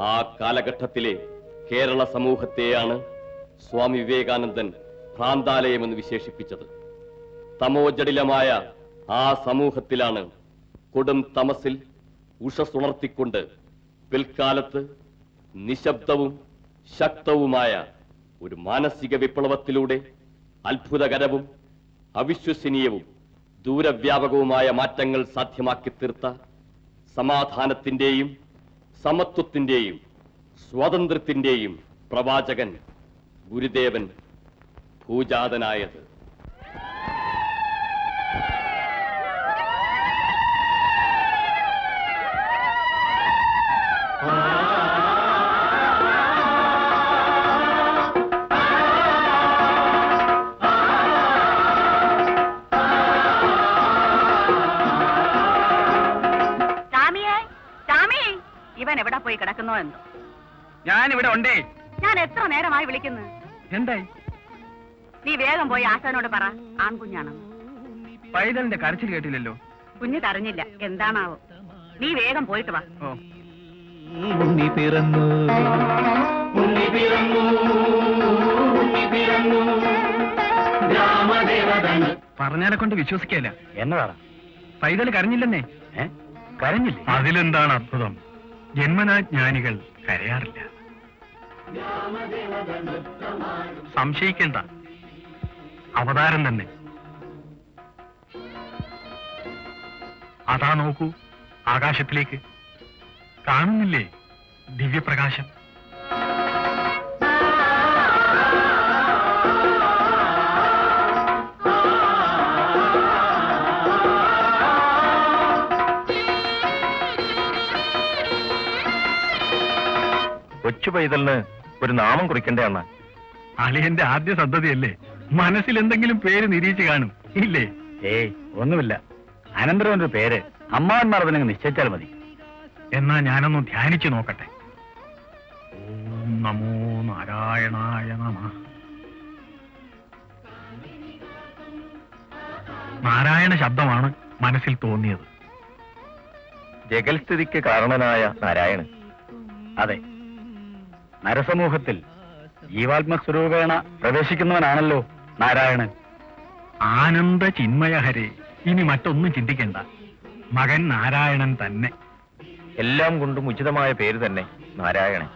ആ കാലഘട്ടത്തിലെ കേരള സമൂഹത്തെയാണ് സ്വാമി വിവേകാനന്ദൻ ഭ്രാന്താലയമെന്ന് വിശേഷിപ്പിച്ചത്. തമോജടിലമായ ആ സമൂഹത്തിലാണ് കൊടും തമസിൽ ഉഷസുണർത്തിക്കൊണ്ട് പിൽക്കാലത്ത് നിശബ്ദവും ശക്തവുമായ ഒരു മാനസിക വിപ്ലവത്തിലൂടെ അത്ഭുതകരവും അവിശ്വസനീയവും ദൂരവ്യാപകവുമായ മാറ്റങ്ങൾ സാധ്യമാക്കി തീർത്ത സമാധാനത്തിന്റെയും സമത്വത്തിന്റെയും സ്വാതന്ത്ര്യത്തിന്റെയും പ്രവാചകൻ ഗുരുദേവൻ ഭൂജാതനായത്. ഇവൻ എവിടെ പോയി കിടക്കുന്നോ എന്തോ? ഞാനിവിടെ ഉണ്ടേ. ഞാൻ എത്ര നേരമായി വിളിക്കുന്നു. എന്തായി? നീ വേഗം പോയി ആശാനോട് പറ ആൺകുഞ്ഞാണെന്ന്. പൈതലിന്റെ കരച്ചിൽ കേട്ടില്ലല്ലോ. കുഞ്ഞ് കരഞ്ഞില്ല, എന്താണാവോ? നീ വേഗം പോയിട്ട് വാ. പറഞ്ഞാലെ കൊണ്ട് വിശ്വസിക്കല്ല. എന്നതാണ്? പൈതൽ കരഞ്ഞില്ലെന്നേ. കരഞ്ഞില്ലേ? അതിലെന്താണ് അത്ഭുതം? ജന്മനാ ജ്ഞാനികൾ കരയാറില്ല. സംശയിക്കേണ്ട, അവതാരം തന്നെ. അതാ നോക്കൂ, ആകാശത്തിലേക്ക്. കാണുന്നില്ലേ ദിവ്യപ്രകാശം? കൊച്ചു പൈതലിന് ഒരു നാമം കുറിക്കണ്ടേ അണ്ണ? അളിയന്റെ ആദ്യ സന്തതിയല്ലേ, മനസ്സിൽ എന്തെങ്കിലും പേര് നിരീച്ച് കാണും ഇല്ലേ? ഏയ് ഒന്നുമില്ല, അനന്തരം ഒരു പേര് അമ്മാവന്മാർ അതിനെ നിശ്ചയിച്ചാൽ മതി. എന്നാ ഞാനൊന്ന് ധ്യാനിച്ചു നോക്കട്ടെ. ഓം നമോ നാരായണായ നമഃ. നാരായണ ശബ്ദമാണ് മനസ്സിൽ തോന്നിയത്. ജഗൽസ്ഥിതിക്ക് കാരണനായ നാരായണൻ. അതെ, നരസമൂഹത്തിൽ ജീവാത്മസ്വരൂപേണ പ്രവേശിക്കുന്നവനാണല്ലോ നാരായണൻ. ആനന്ദ ചിന്മയഹരേ, ഇനി മറ്റൊന്നും ചിന്തിക്കണ്ട. മകൻ നാരായണൻ തന്നെ. എല്ലാം കൊണ്ടും ഉചിതമായ പേര് തന്നെ നാരായണൻ.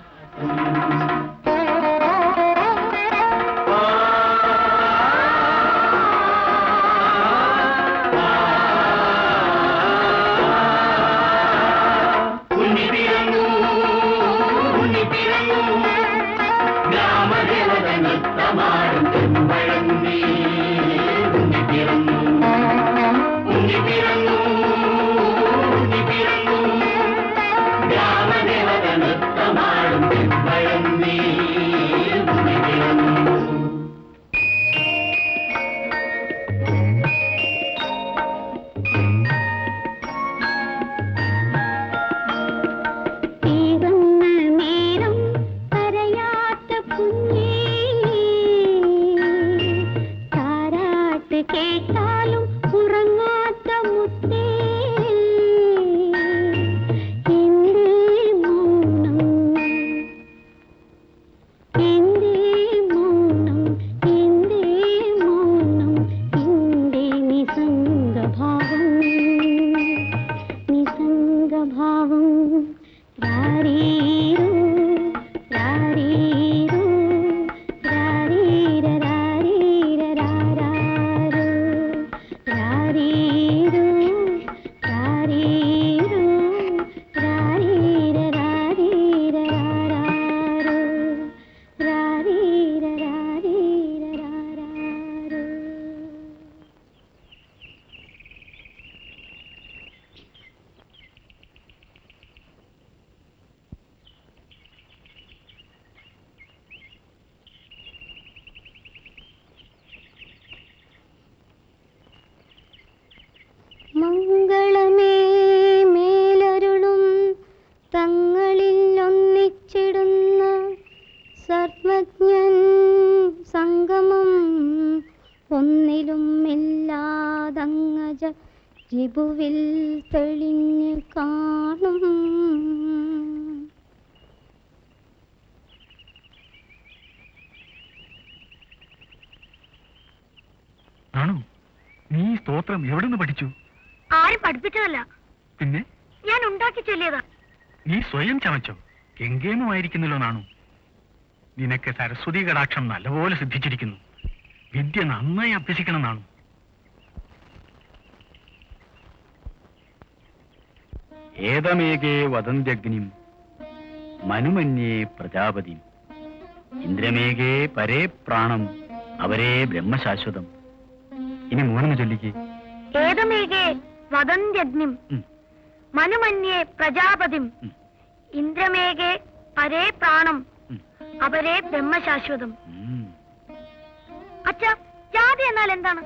ജിബുവിൽ തെളിഞ്ഞു കാണും സ്തോത്രം എവിടുന്ന് പഠിച്ചു? ആരും പഠിപ്പിച്ചതല്ല, പിന്നെ ഞാൻ ഉണ്ടാക്കി ചൊല്ലിയതാ. നീ സ്വയം ചമച്ചോ? എങ്കേമുമായിരിക്കുന്നല്ലോ നാണു. നിനക്ക് സരസ്വതി കടാക്ഷം നല്ലപോലെ സിദ്ധിച്ചിരിക്കുന്നു. വിദ്യ നന്നായി അഭ്യസിക്കണം നാണു. ഏതമേകേ വദന്ത്യഗ്നിം മനുമന്യേ പ്രജാപതി ഇന്ദ്രമേകേ പരേ പ്രാണം അവരേ ബ്രഹ്മശാശ്വതം. ഇനി മൂന്ന് ചൊല്ലിക്ക്. ഏതമേകേ വദന്ത്യഗ്നിം മനുമന്യേ പ്രജാപതിം ഇന്ദ്രമേകേ പരേ പ്രാണം അവരേ ബ്രഹ്മശാശ്വതം. അച്ഛാ, ജാതി എന്നാൽ എന്താണ്?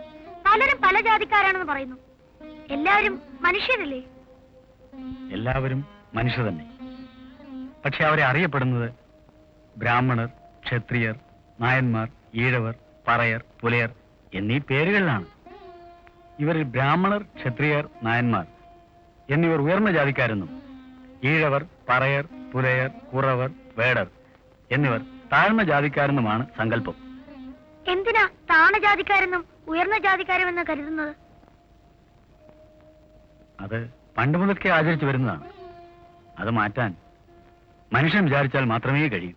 പലരും പല ജാതിക്കാരാണെന്ന് പറയുന്നു. എല്ലാവരും മനുഷ്യരല്ലേ? എല്ലാവരും മനുഷ്യർ തന്നെ. പക്ഷെ അവരെ അറിയപ്പെടുന്നത് ബ്രാഹ്മണർ, ക്ഷത്രിയർ, നായന്മാർ, ഈഴവർ, പറയർ, പുലയർ എന്നീ പേരുകളിലാണ്. ഇവരിൽ ബ്രാഹ്മണർ, ക്ഷത്രിയർ, നായന്മാർ എന്നിവർ ഉയർന്ന ജാതിക്കാരെന്നും ഈഴവർ, പറയർ, പുലയർ, കുറവർ, വേടർ എന്നിവർ താഴ്ന്ന ജാതിക്കാരെന്നുമാണ് സങ്കല്പം. എന്തിനാ താണ ജാതിക്കാരെന്നും ഉയർന്ന ജാതിക്കാരെന്ന് കരുതുന്നത്? അത് പണ്ട് മുതൽക്കേ ആചരിച്ചു വരുന്നതാണ്. അത് മാറ്റാൻ മനുഷ്യൻ വിചാരിച്ചാൽ മാത്രമേ കഴിയൂ.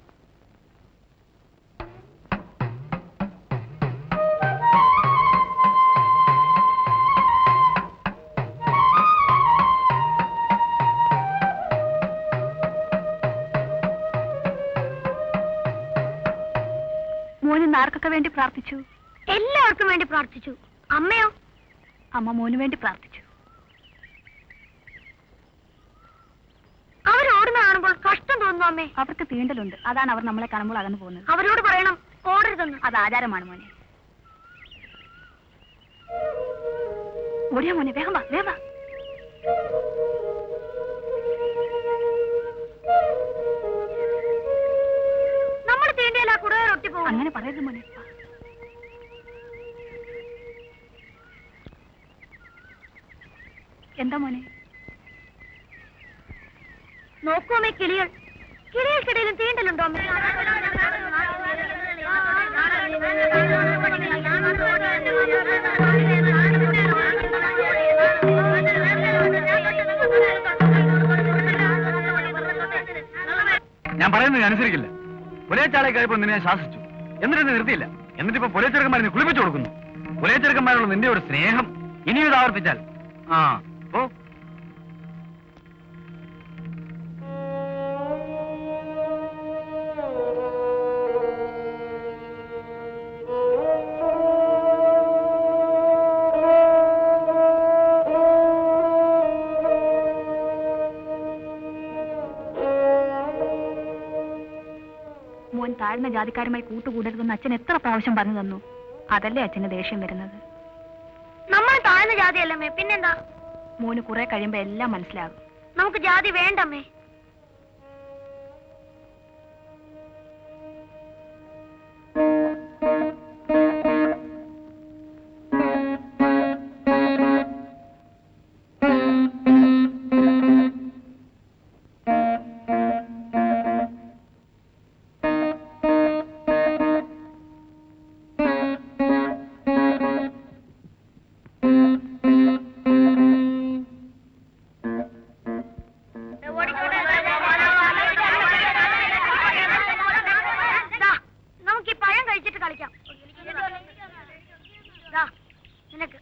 മോന് ആർക്കൊക്കെ വേണ്ടി പ്രാർത്ഥിച്ചു? എല്ലാവർക്കും വേണ്ടി പ്രാർത്ഥിച്ചു. അമ്മയോ? അമ്മ മോന് വേണ്ടി പ്രാർത്ഥിച്ചു. അവരോടുന്ന കാണുമ്പോൾ കഷ്ടം തോന്നുന്നു അമ്മേ. അവർക്ക് തീണ്ടലുണ്ട്, അതാണ് അവർ നമ്മളെ കാണുമ്പോൾ അകന്നു പോകുന്നത്. അവരോട് പറയണം ഓടരുതെന്ന്. അത് ആചാരമാണ് മോനെ. ഓടിയാ മോനെ, വേഗം വാ, വേഗം വാ. നമ്മൾ തീണ്ടിയാൽ ആ കുടുവ ഒട്ടി പോകും. അങ്ങനെ പറയരുത് മോനെ. എന്താ മോനെ? നോക്കൂ അമ്മേ, കിളികൾ. കിളികൾക്കിടയിലും തീണ്ടലുണ്ടോ അമ്മേ? ഞാൻ പറയുന്നത് അനുസരിക്കില്ല. പുലയച്ചാളെ കഴിയുമ്പോൾ നിന്നെ ഞാൻ ശാസിച്ചു, എന്നിട്ട് നിർത്തിയില്ല. എന്നിട്ട് ഇപ്പൊ പുലയച്ചെറുക്കന്മാരെ കുളിപ്പിച്ചു കൊടുക്കുന്നു. പുലയച്ചെറുക്കന്മാരുള്ള നിന്റെ ഒരു സ്നേഹം ഇനിയും ഇത് ആവർത്തിച്ചാൽ ഓ മോൻ താഴ്ന്ന ജാതിക്കാരുമായി കൂട്ടുകൂടരുതെന്ന് അച്ഛൻ എത്ര പ്രാവശ്യം പറഞ്ഞു തന്നു. അതല്ലേ അച്ഛന് ദേഷ്യം വരുന്നത്. നമ്മൾ താഴ്ന്ന ജാതിയല്ലമ്മേ, പിന്നെന്താ? മോന് കുറെ കഴിയുമ്പോ എല്ലാം മനസ്സിലാകും. നമുക്ക് ജാതി വേണ്ടമ്മേ. നമുക്ക് ഈ പഴം കഴിച്ചിട്ട് കളിക്കാം. നിനക്ക്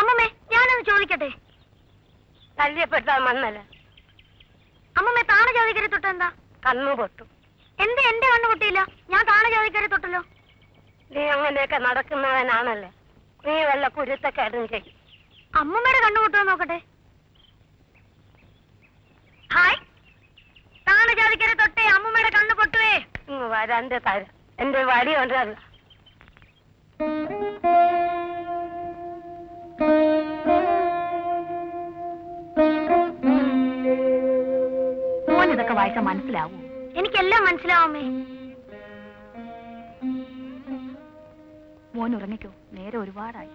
അമ്മമ്മേ, ഞാനൊന്ന് ചോദിക്കട്ടെ? ശല്യപ്പെട്ടാൽ മണ്ണല്ല. അമ്മമ്മേ, താണ ജാതിക്കരെ തൊട്ട് എന്താ? കണ്ണു പൊട്ടും. എന്റെ കണ്ണു പൊട്ടിയില്ല. ഞാൻ താണ ജാതിക്കരെ തൊട്ടല്ലോ. നീ അങ്ങനെയൊക്കെ നടക്കുന്നവനാണല്ലേ. നീ വല്ല കുരുത്തക്കേടും ചെയ്യും. അമ്മമ്മയുടെ കണ്ണു പൊട്ടുമോ നോക്കട്ടെ. ഹായ്, താണ ജാതിക്കരെ തൊട്ടേ അമ്മമ്മയുടെ കണ്ണു പൊട്ടുവേ. ഇങ്ങ് വരാന്റെ തരാം. എന്റെ വടി ഉണ്ടല്ല. മോൻ ഇതൊക്കെ വായിച്ചാൽ മനസ്സിലാവൂ. എനിക്കെല്ലാം മനസ്സിലാവുമേ. മോൻ ഉറങ്ങിക്കോ, നേരെ ഒരുപാടായി.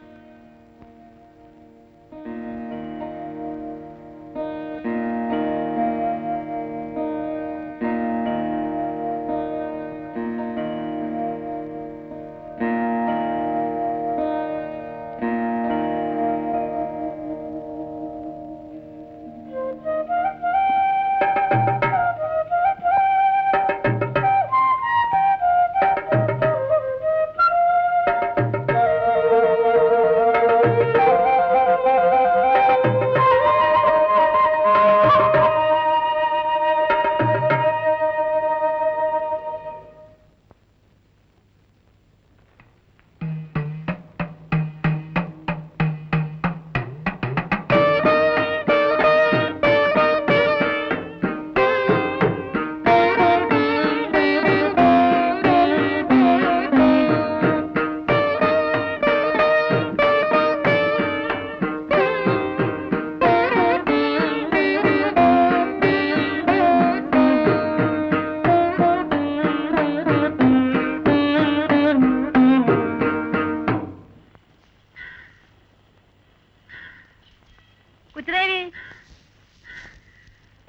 കുച്ചുദേവി,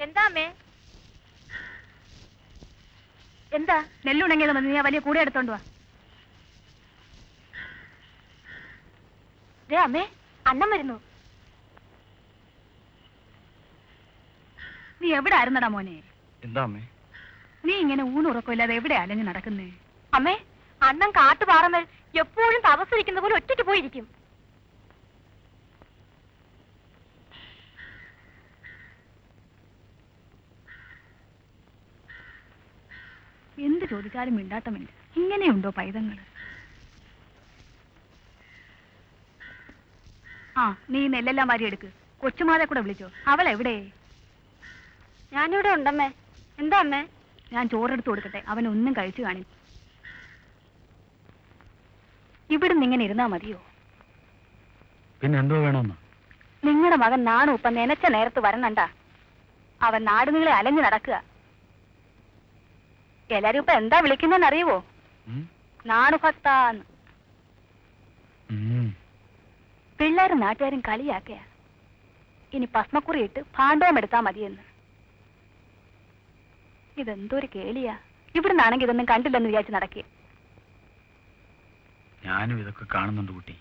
എന്താ അമ്മേ? എന്താ നെല്ലുണങ്ങിയത് മതി, നീ ആ വലിയ കൂടെ എടുത്തോണ്ട് വാ. ദേ അമ്മേ, അന്നം വരുന്നു. നീ എവിടെ ആയിരുന്നടാ മോനെ? എന്താ അമ്മേ? നീ ഇങ്ങനെ ഊണുറക്കമില്ലാതെ എവിടെ അലഞ്ഞു നടക്കുന്നേ? അമ്മേ, അന്നം കാട്ടുപാറമേൽ എപ്പോഴും തപസ്സിരിക്കുന്ന പോലെ ഒറ്റയ്ക്ക് പോയിരിക്കും. എന്ത് ചോദിച്ചാലും മിണ്ടാട്ടമില്ല. ഇങ്ങനെയുണ്ടോ പൈതങ്ങള്? ആ, നീ നെല്ലെല്ലാം വാരി എടുക്ക്. കൊച്ചുമാതെ കൂടെ വിളിച്ചോ. അവൾ എവിടെ? ഞാനിവിടെ ഉണ്ടമ്മേ. എന്താ അമ്മേ? ഞാൻ ചോറെടുത്ത് കൊടുക്കട്ടെ, അവനൊന്നും കഴിച്ചു കാണി. ഇവിടുന്ന് ഇങ്ങനെ ഇരുന്നാ മതിയോ? പിന്നെ എന്തോ വേണമെന്ന്? നിങ്ങളുടെ മകൻ നാണു ഇപ്പൊ നനച്ച നേരത്ത് വരണണ്ട. അവൻ നാട് നിങ്ങളെ അലഞ്ഞു നടക്കുക. എല്ലാരും ഇപ്പൊ എന്താ വിളിക്കുന്നതെന്ന് അറിയുവോ? നാണു ഭക്താന്ന്. പിള്ളേരും നാട്ടുകാരും കളിയാക്കയ. ഇനി ഭസ്മക്കുറി ഇട്ട് ഭാണ്ഡവം എടുത്താ മതിയെന്ന്. ഇതെന്തൊരു കേളിയാ. ഇവിടുന്നാണെങ്കിൽ ഇതൊന്നും കണ്ടില്ലെന്ന് വിചാരിച്ച് നടക്കുക. ഞാനും ഇതൊക്കെ കാണുന്നുണ്ട് കുട്ടി.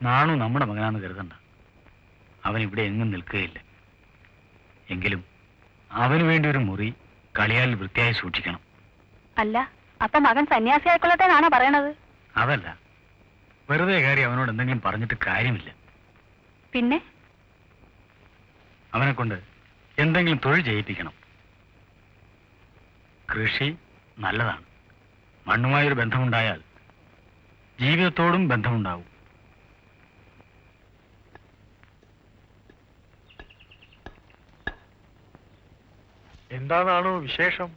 നാണു നമ്മുടെ മകനാന്ന് കരുതണ്ട. അവൻ ഇവിടെ എങ്ങും നിൽക്കുകയില്ല. എങ്കിലും അവന് വേണ്ടി ഒരു മുറി കളിയാൽ വൃത്തിയായി സൂക്ഷിക്കണം. അല്ല, അപ്പൊ മകൻ സന്യാസിയായിക്കൊള്ളട്ടെന്നാണോ പറയണത്? അതല്ല, വെറുതെ കാര്യം അവനോട് എന്തെങ്കിലും പറഞ്ഞിട്ട് കാര്യമില്ല. പിന്നെ അവനെ കൊണ്ട് എന്തെങ്കിലും തൊഴിൽ ചെയ്യിപ്പിക്കണം. കൃഷി നല്ലതാണ്. മണ്ണുമായൊരു ബന്ധമുണ്ടായാൽ ജീവിതത്തോടും ബന്ധമുണ്ടാവും. എന്താണോ വിശേഷം?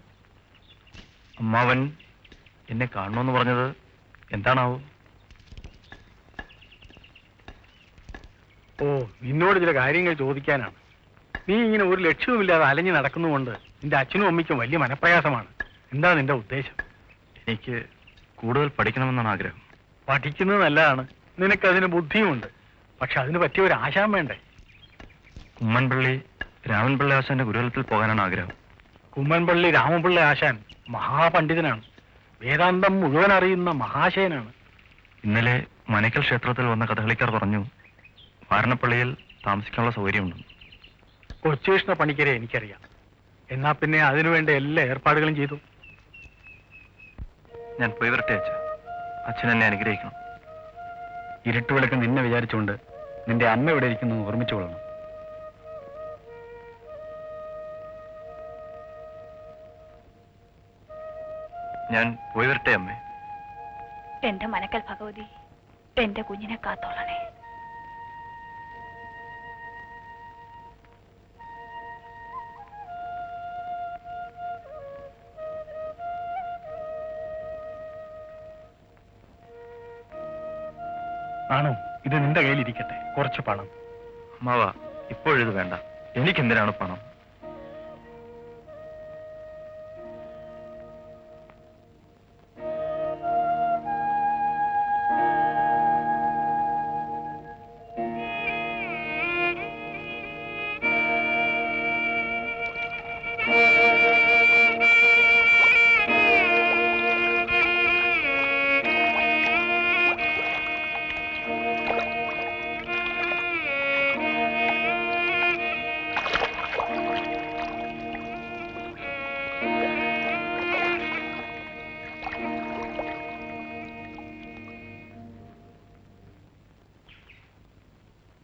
അമ്മാവൻ എന്നെ കാണണമെന്ന് പറഞ്ഞത് എന്താണാവോ? ഓ, നിന്നോട് ചില കാര്യങ്ങൾ ചോദിക്കാനാണ്. നീ ഇങ്ങനെ ഒരു ലക്ഷ്യവുമില്ലാതെ അലഞ്ഞു നടക്കുന്നുകൊണ്ട് നിന്റെ അച്ഛനും അമ്മയ്ക്കും വലിയ മനപ്രയാസമാണ്. എന്താ നിന്റെ ഉദ്ദേശം? എനിക്ക് കൂടുതൽ പഠിക്കണമെന്നാണ് ആഗ്രഹം. പഠിക്കുന്നത് നല്ലതാണ്. നിനക്കതിന് ബുദ്ധിയുമുണ്ട്. പക്ഷെ അതിന് പറ്റിയ ഒരു ആശാൻ വേണ്ടേ? കുമ്മൻപള്ളി രാമൻപിള്ള ആശാന്റെ ഗുരുകുലത്തിൽ പോകാനാണ് ആഗ്രഹം. കുമ്മൻപള്ളി രാമപിള്ള ആശാൻ മഹാപണ്ഡിതനാണ്. വേദാന്തം മുഴുവൻ അറിയുന്ന മഹാശയനാണ്. ഇന്നലെ മനക്കൽ ക്ഷേത്രത്തിൽ വന്ന കഥകളിക്കാർ പറഞ്ഞു വാരണപ്പള്ളിയിൽ താമസിക്കാനുള്ള സൗകര്യമുണ്ട്. കൊച്ചുകൃഷ്ണ പണിക്കരെ എനിക്കറിയാം. എന്നാ പിന്നെ അതിനുവേണ്ട എല്ലാ ഏർപ്പാടുകളും ചെയ്തു. ഞാൻ പോയി വരട്ടെ അച്ഛ. അച്ഛൻ എന്നെ അനുഗ്രഹിക്കണം. ഇരുട്ടുവിളക്ക് നിന്നെ വിചാരിച്ചുകൊണ്ട് നിന്റെ അമ്മ എവിടെ ഇരിക്കുന്നു ഓർമ്മിച്ചു കൊള്ളണം. ഞാൻ പോയി വരട്ടെ അമ്മേ. എന്റെ മനക്കൽ ഭഗവതി, എന്റെ കുഞ്ഞിനെ കാത്തോളണേ. ആണോ? ഇത് നിന്റെ കയ്യിലിരിക്കട്ടെ. കുറച്ച് പണം. അമ്മാവ, ഇപ്പോഴിത് വേണ്ട. എനിക്കെന്തിനാണ് പണം?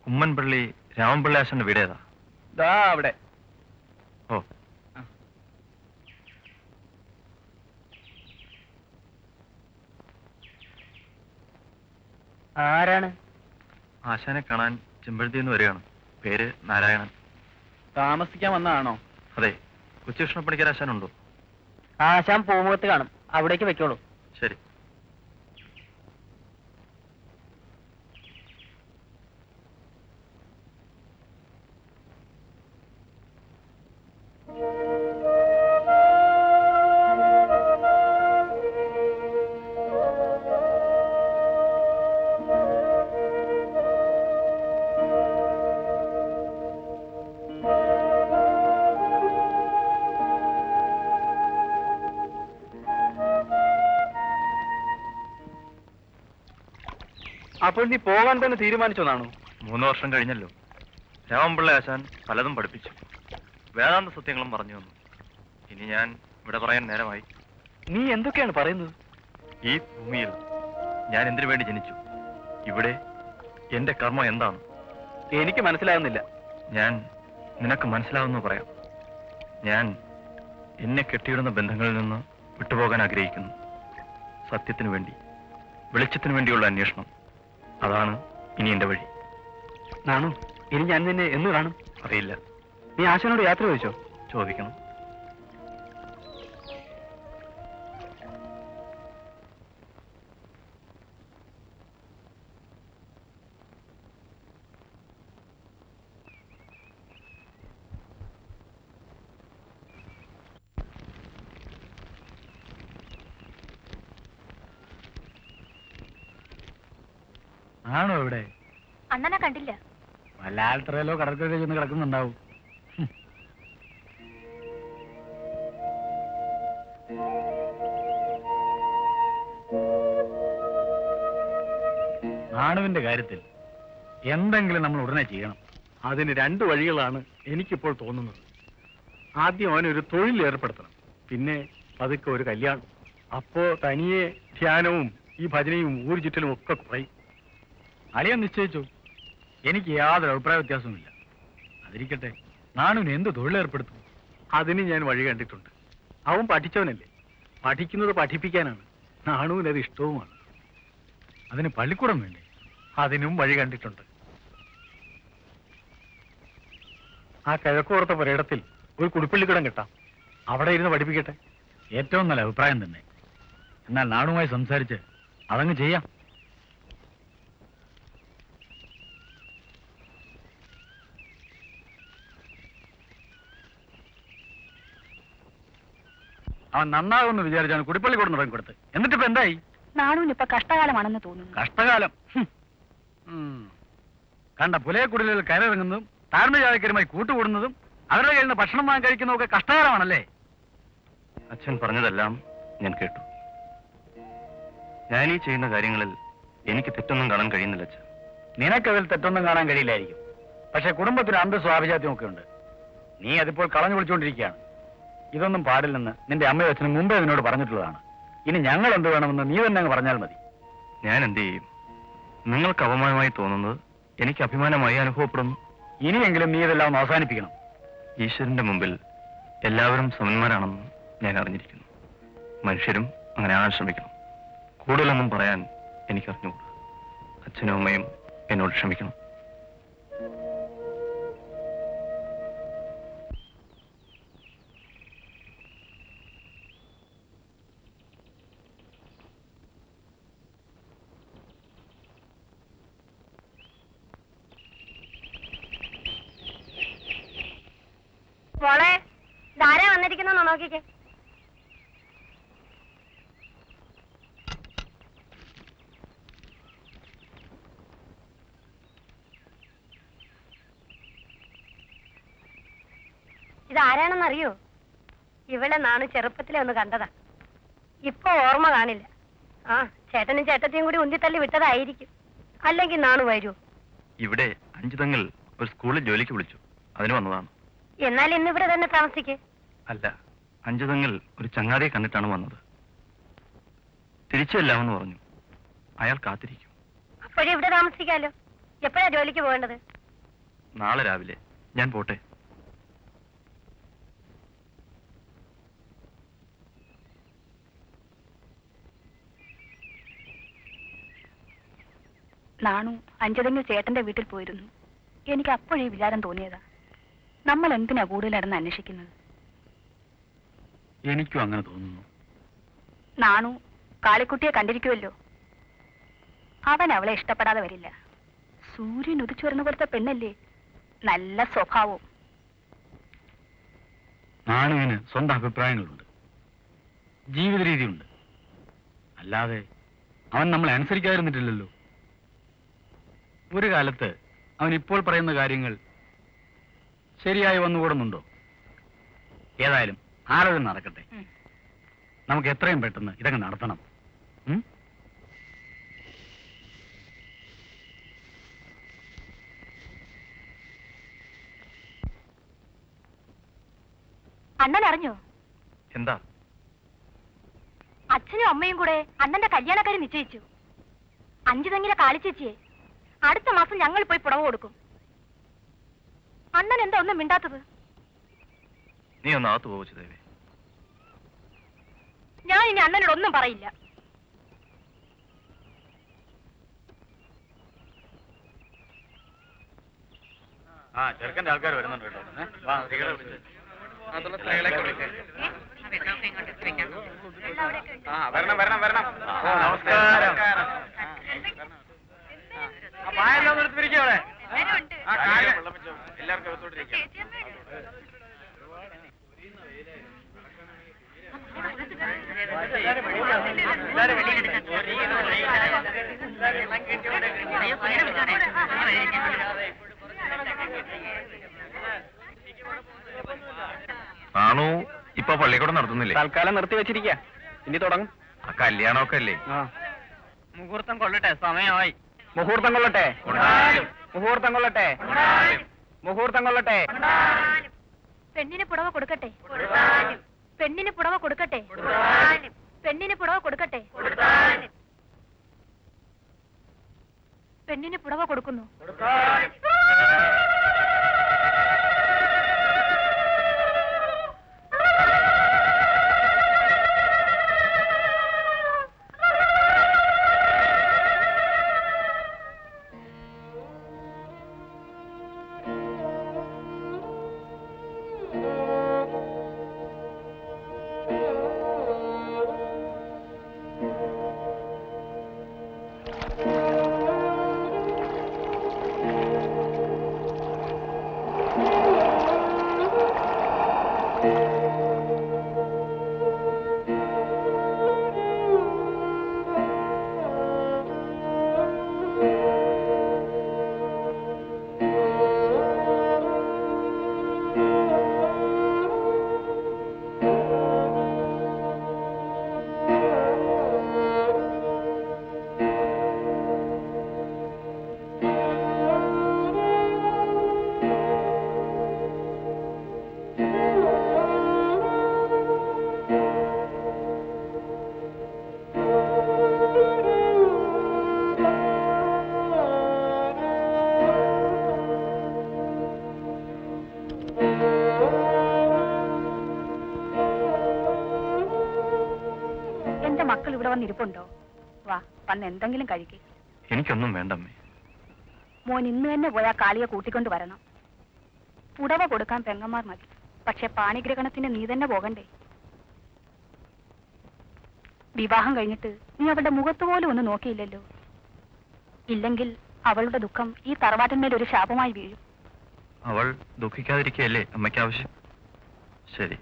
കുമ്മൻപള്ളി രാമൻപിള്ളി ആശാന്റെ വീട് ഏതാ? ദാ അവിടെ. ഓ, ആരാണ്? ആശാനെ കാണാൻ ചെമ്പഴത്തിയിൽ നിന്ന് വരികയാണ്. പേര് നാരായണൻ. താമസിക്കാൻ വന്നതാണോ? അതെ. കൊച്ചുകൃഷ്ണപ്പണിക്കർ ആശാനുണ്ടോ? ആശാൻ പൂമുഖത്ത് കാണും, അവിടേക്ക് വെക്കോളൂ. ശരി. അപ്പോൾ നീ പോകാൻ തന്നെ തീരുമാനിച്ചതാണോ? 3 വർഷം കഴിഞ്ഞല്ലോ. രാമൻപിള്ളി ആശാൻ പലതും പഠിപ്പിച്ചു, വേദാന്ത സത്യങ്ങളും പറഞ്ഞു തന്നു. ഇനി ഞാൻ ഇവിടെ പറയാൻ നേരമായി. നീ എന്തൊക്കെയാണ് പറയുന്നത്? ഈ ഭൂമിയിൽ ഞാൻ എന്തിനു വേണ്ടി ജനിച്ചു? ഇവിടെ എന്റെ കർമ്മം എന്താണ്? എനിക്ക് മനസ്സിലാകുന്നില്ല. ഞാൻ നിനക്ക് മനസ്സിലാവുന്നു പറയാം. ഞാൻ എന്നെ കെട്ടിയിടുന്ന ബന്ധങ്ങളിൽ നിന്ന് വിട്ടുപോകാൻ ആഗ്രഹിക്കുന്നു. സത്യത്തിനു വേണ്ടി, വെളിച്ചത്തിനു വേണ്ടിയുള്ള അന്വേഷണം, അതാണ് ഇനി എന്റെ വഴി. നാണു, ഇനി ഞാൻ നിന്നെ എന്ന് കാണും? അറിയില്ല. നീ ആശാനോട് യാത്ര ചോദിച്ചോ? ചോദിക്കണം. ആണോ ഇവിടെ? അണ്ണനെ കണ്ടില്ല. വല്ല ആൽത്തറയിലോ കടൽക്കരയിലോ ചെന്ന് കിടക്കുന്നുണ്ടാവും. നാണുവിന്റെ കാര്യത്തിൽ എന്തെങ്കിലും നമ്മൾ ഉടനെ ചെയ്യണം. അതിന് 2 വഴികളാണ് എനിക്കിപ്പോൾ തോന്നുന്നത്. ആദ്യം അവനൊരു തൊഴിൽ ഏർപ്പെടുത്തണം, പിന്നെ പതുക്കെ ഒരു കല്യാണം. അപ്പോ തനിയെ ധ്യാനവും ഈ ഭജനയും ഊരു ചുറ്റലും ഒക്കെ കുറയും. അളിയൻ നിശ്ചയിച്ചു. എനിക്ക് യാതൊരു അഭിപ്രായ വ്യത്യാസവുമില്ല. അതിരിക്കട്ടെ, നാണുവിന് എന്ത് തൊഴിലേർപ്പെടുത്തും? അതിന് ഞാൻ വഴി കണ്ടിട്ടുണ്ട്. അവൻ പഠിച്ചവനല്ലേ, പഠിക്കുന്നത് പഠിപ്പിക്കാനാണ്. നാണുവിനത് ഇഷ്ടവുമാണ്. അതിന് പള്ളിക്കൂടം വേണ്ടേ? അതിനും വഴി കണ്ടിട്ടുണ്ട്. ആ കിഴക്കോർത്ത പുരയിടത്തിൽ ഒരു കുടിപ്പള്ളിക്കൂടം കിട്ടാം, അവിടെ ഇരുന്ന് പഠിപ്പിക്കട്ടെ. ഏറ്റവും നല്ല അഭിപ്രായം തന്നെ. എന്നാൽ നാണുമായി സംസാരിച്ച് അതങ്ങ് ചെയ്യാം. അവൻ നന്നാകുമെന്ന് വിചാരിച്ചാണ് കുടിപ്പള്ളിക്കൂടം തുടങ്ങിക്കൊടുത്ത്. എന്നിട്ടിപ്പോ എന്തായി? നാണുവിന് ഇപ്പൊ കഷ്ടകാലമാണെന്ന് തോന്നുന്നു. കഷ്ടകാലം. കണ്ട പുലയക്കുടലിൽ കയറിറങ്ങുന്നതും താഴ്മജാതിക്കാരുമായി കൂട്ടുകൂടുന്നതും അവരുടെ കയ്യിൽ നിന്ന് ഭക്ഷണം വാങ്ങി കഴിക്കുന്നതൊക്കെ കഷ്ടകാലമാണല്ലേ? അച്ഛൻ പറഞ്ഞതെല്ലാം ഞാൻ കേട്ടു. ഞാൻ ഈ ചെയ്യുന്ന കാര്യങ്ങളിൽ എനിക്ക് തെറ്റൊന്നും കാണാൻ കഴിയുന്നില്ല അച്ഛൻ. നിനക്കതിൽ തെറ്റൊന്നും കാണാൻ കഴിയില്ലായിരിക്കും. പക്ഷെ കുടുംബത്തിന് അന്തസ്വാഭിജാത്യം ഒക്കെ ഉണ്ട്. നീ അതിപ്പോൾ കളഞ്ഞു വിളിച്ചുകൊണ്ടിരിക്കുകയാണ്. ഇതൊന്നും പാടില്ലെന്ന് നിന്റെ അമ്മയും അച്ഛനും മുമ്പേ നിന്നോട് പറഞ്ഞിട്ടുള്ളതാണ്. ഇനി ഞങ്ങൾ എന്ത് വേണമെന്ന് നീ തന്നെ അങ്ങ് പറഞ്ഞാൽ മതി. ഞാൻ എന്ത് ചെയ്യും? നിങ്ങൾക്ക് അപമാനമായി തോന്നുന്നത് എനിക്ക് അഭിമാനമായി അനുഭവപ്പെടുന്നു. ഇനിയെങ്കിലും നീ ഇതെല്ലാം ഒന്ന് അവസാനിപ്പിക്കണം. ഈശ്വരന്റെ മുമ്പിൽ എല്ലാവരും സമന്മാരാണെന്ന് ഞാൻ അറിഞ്ഞിരിക്കുന്നു. മനുഷ്യരും അങ്ങനെ ആകാൻ ശ്രമിക്കണം. കൂടുതലൊന്നും പറയാൻ എനിക്കറിഞ്ഞുകൂടാ. അച്ഛനും അമ്മയും എന്നോട് ക്ഷമിക്കണം. മോളെ, ധാരാ വന്നിരിക്കുന്നോ നോക്കിക്കേ. ഇതാരാണെന്നറിയോ? ഇവളെ നാണ് ചെറുപ്പത്തിലെ ഒന്ന് കണ്ടതാ. ഇപ്പൊ ഓർമ്മ കാണില്ല. ആ, ചേട്ടനും ചേട്ടത്തെയും കൂടി ഉന്തിത്തള്ളി വിട്ടതായിരിക്കും. അല്ലെങ്കിൽ നാണു വരൂ. ഇവിടെ അഞ്ചുതങ്ങൾ ഒരു സ്കൂളിൽ ജോലിക്ക് വിളിച്ചു, അതിന് വന്നതാണ്. എന്നാൽ ഇന്നിവിടെ തന്നെ താമസിക്കേ. അല്ല, അഞ്ചുതങ്ങൾ ഒരു ചങ്ങാതിയെ കണ്ടിട്ടാണ് വന്നത്. തിരിച്ചെല്ലാമെന്ന് പറഞ്ഞു. അയാൾ കാത്തിരിക്കും. അപ്പോഴും ഇവിടെ താമസിക്കാലോ. എപ്പോഴാ ജോലിക്ക് പോകേണ്ടത്? നാളെ രാവിലെ. ഞാൻ പോട്ടെ. നാണു അഞ്ചതെങ്കിൽ ചേട്ടന്റെ വീട്ടിൽ പോയിരുന്നു. എനിക്ക് അപ്പോഴേ വിചാരം തോന്നിയതാ, നമ്മൾ എന്തിനാ കൂടുതൽ നടന്ന് അന്വേഷിക്കുന്നത്. എനിക്കും അങ്ങനെ തോന്നുന്നു. നാണു കാളിക്കുട്ടിയെ കണ്ടിരിക്കുമല്ലോ. അവൻ അവളെ ഇഷ്ടപ്പെടാതെ വരില്ല. സൂര്യൻ ഉദിച്ചു വരുന്ന പോലത്തെ പെണ്ണല്ലേ, നല്ല സ്വഭാവവും. നാണുവിന് സ്വന്തം അഭിപ്രായങ്ങളുണ്ട്, ജീവിത രീതിയുണ്ട്. അല്ലാതെ അവൻ നമ്മളെ അനുസരിക്കാതിരുന്നിട്ടില്ലല്ലോ. ഒരു കാലത്ത് അവൻ ഇപ്പോൾ പറയുന്ന കാര്യങ്ങൾ ശരിയായി വന്നുകൂടുന്നുണ്ടോ? ഏതായാലും ആലോചന നടക്കട്ടെ. നമുക്ക് എത്രയും പെട്ടെന്ന് ഇതങ്ങ് നടത്തണം. അണ്ണൻ അറിഞ്ഞോ? എന്താ? അച്ഛനും അമ്മയും കൂടെ അണ്ണന്റെ കല്യാണക്കാരി നിശ്ചയിച്ചു. 5 തെങ്ങിലെ കാളിച്ചേച്ചിയെ അടുത്ത മാസം ഞങ്ങൾ പോയി പുടവ കൊടുക്കും. അണ്ണൻ എന്താ ഒന്നും മിണ്ടാത്തത്? നീ ഒന്ന് അകത്ത് പോവച്ചു ദേവി. ഞാൻ ഇനി അണ്ണനോട് ഒന്നും പറയില്ല. ചെറുക്കന്റെ ആൾക്കാർ വരുന്നുണ്ട് കേട്ടോ. വരണം. നമസ്കാരം. പായെല്ലാം എടുത്തിരിക്കും അവിടെ. എല്ലാവർക്കും എടുത്തോണ്ടിരിക്കാം. ആണോ ഇപ്പൊ പള്ളിക്കൂടം നടത്തുന്നില്ലേ? തൽക്കാലം നിർത്തി വെച്ചിരിക്ക. ഇനി തുടങ്ങും. ആ കല്യാണമൊക്കെ അല്ലേ? മുഹൂർത്തം കൊള്ളട്ടെ, സമയമായി. മുഹൂർത്തം കൊള്ളട്ടെ. മുഹൂർത്തം കൊള്ളട്ടെ. മുഹൂർത്തം കൊള്ളട്ടെ. പെണ്ണിന് പുടവ കൊടുക്കട്ടെ. പെണ്ണിന് പുടവ കൊടുക്കട്ടെ. പെണ്ണിന് പുടവ കൊടുക്കട്ടെ. പെണ്ണിന് പുടവ കൊടുക്കുന്നു. മക്കൾ ഇവിടെ വന്നിരിപ്പുണ്ടോ? വാ, വന്ന് എന്തെങ്കിലും കഴിക്കുക. എനിക്കൊന്നും വേണ്ടമ്മേ. മോൻ ഇന്ന് തന്നെ പോയാ കാളിയെ കൂട്ടിക്കൊണ്ട് വരണം. പുടവ കൊടുക്കാൻ പെങ്ങന്മാർ മതി, പക്ഷെ പാണിഗ്രഹണത്തിന് നീ തന്നെ പോകണ്ടേ? വിവാഹം കഴിഞ്ഞിട്ട് നീ അവളുടെ മുഖത്ത് പോലും ഒന്ന് നോക്കിയില്ലല്ലോ. ഇല്ലെങ്കിൽ അവളുടെ ദുഃഖം ഈ തറവാട്ടിന്മേൽ ഒരു ശാപമായി വീഴും. അവൾ ദുഃഖിക്കാതിരിക്കുകയല്ലേ അമ്മയ്ക്ക് ആവശ്യം? ശരി.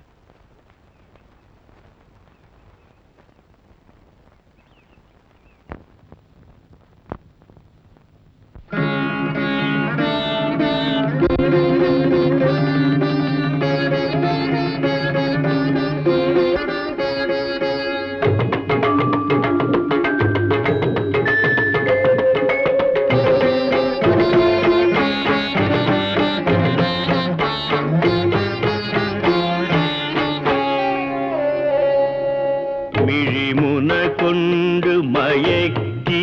കൊണ്ട് മയക്കി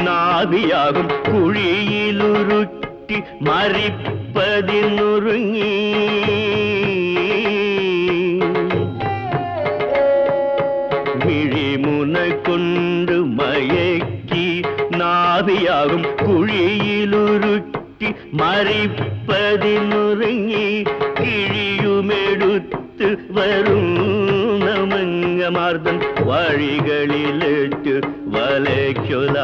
നാദിയാകും കുഴിയിലുരുട്ടി മരിപ്പ മരിപ്പതിനുറുങ്ങി മിഴിമുന കൊണ്ട് മയക്കി നാവിയാകും കുഴിയിലുരുട്ടി മരിപ്പതിനുറുങ്ങി കിഴിയുമെടുത്ത് വരുന്ന മംഗമാർദ്ദൻ വഴികളിലിട്ട് വലയ്ക്കൊല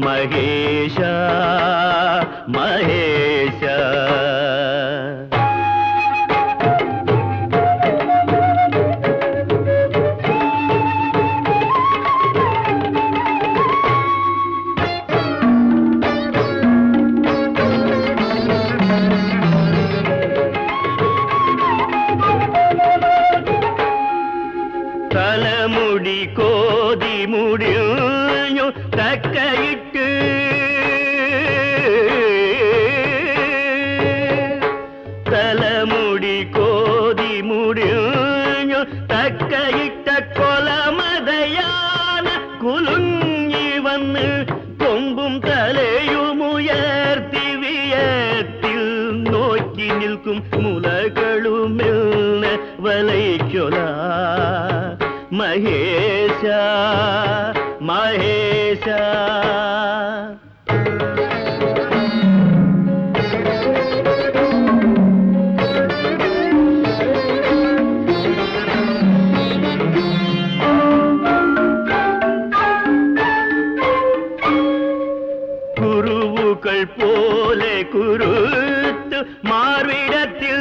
മഹേശ മഹേശ. തലമുടി കോതി മുടിഞ്ഞു തക്കയിട്ട് തലമുടി കോതി മുടിഞ്ഞു തക്കയിട്ട കൊലമതയാന കുലുങ്ങി വന്ന് കൊമ്പും തലയുമുയർത്തി വിയത്തിൽ നോക്കി നിൽക്കും മുലകളുമെന്ന് വലയ്ക്കൊല മഹേശ മഹേശ. കുരുവുകൾ പോലെ കുരുത്ത് മാർവിടത്തിൽ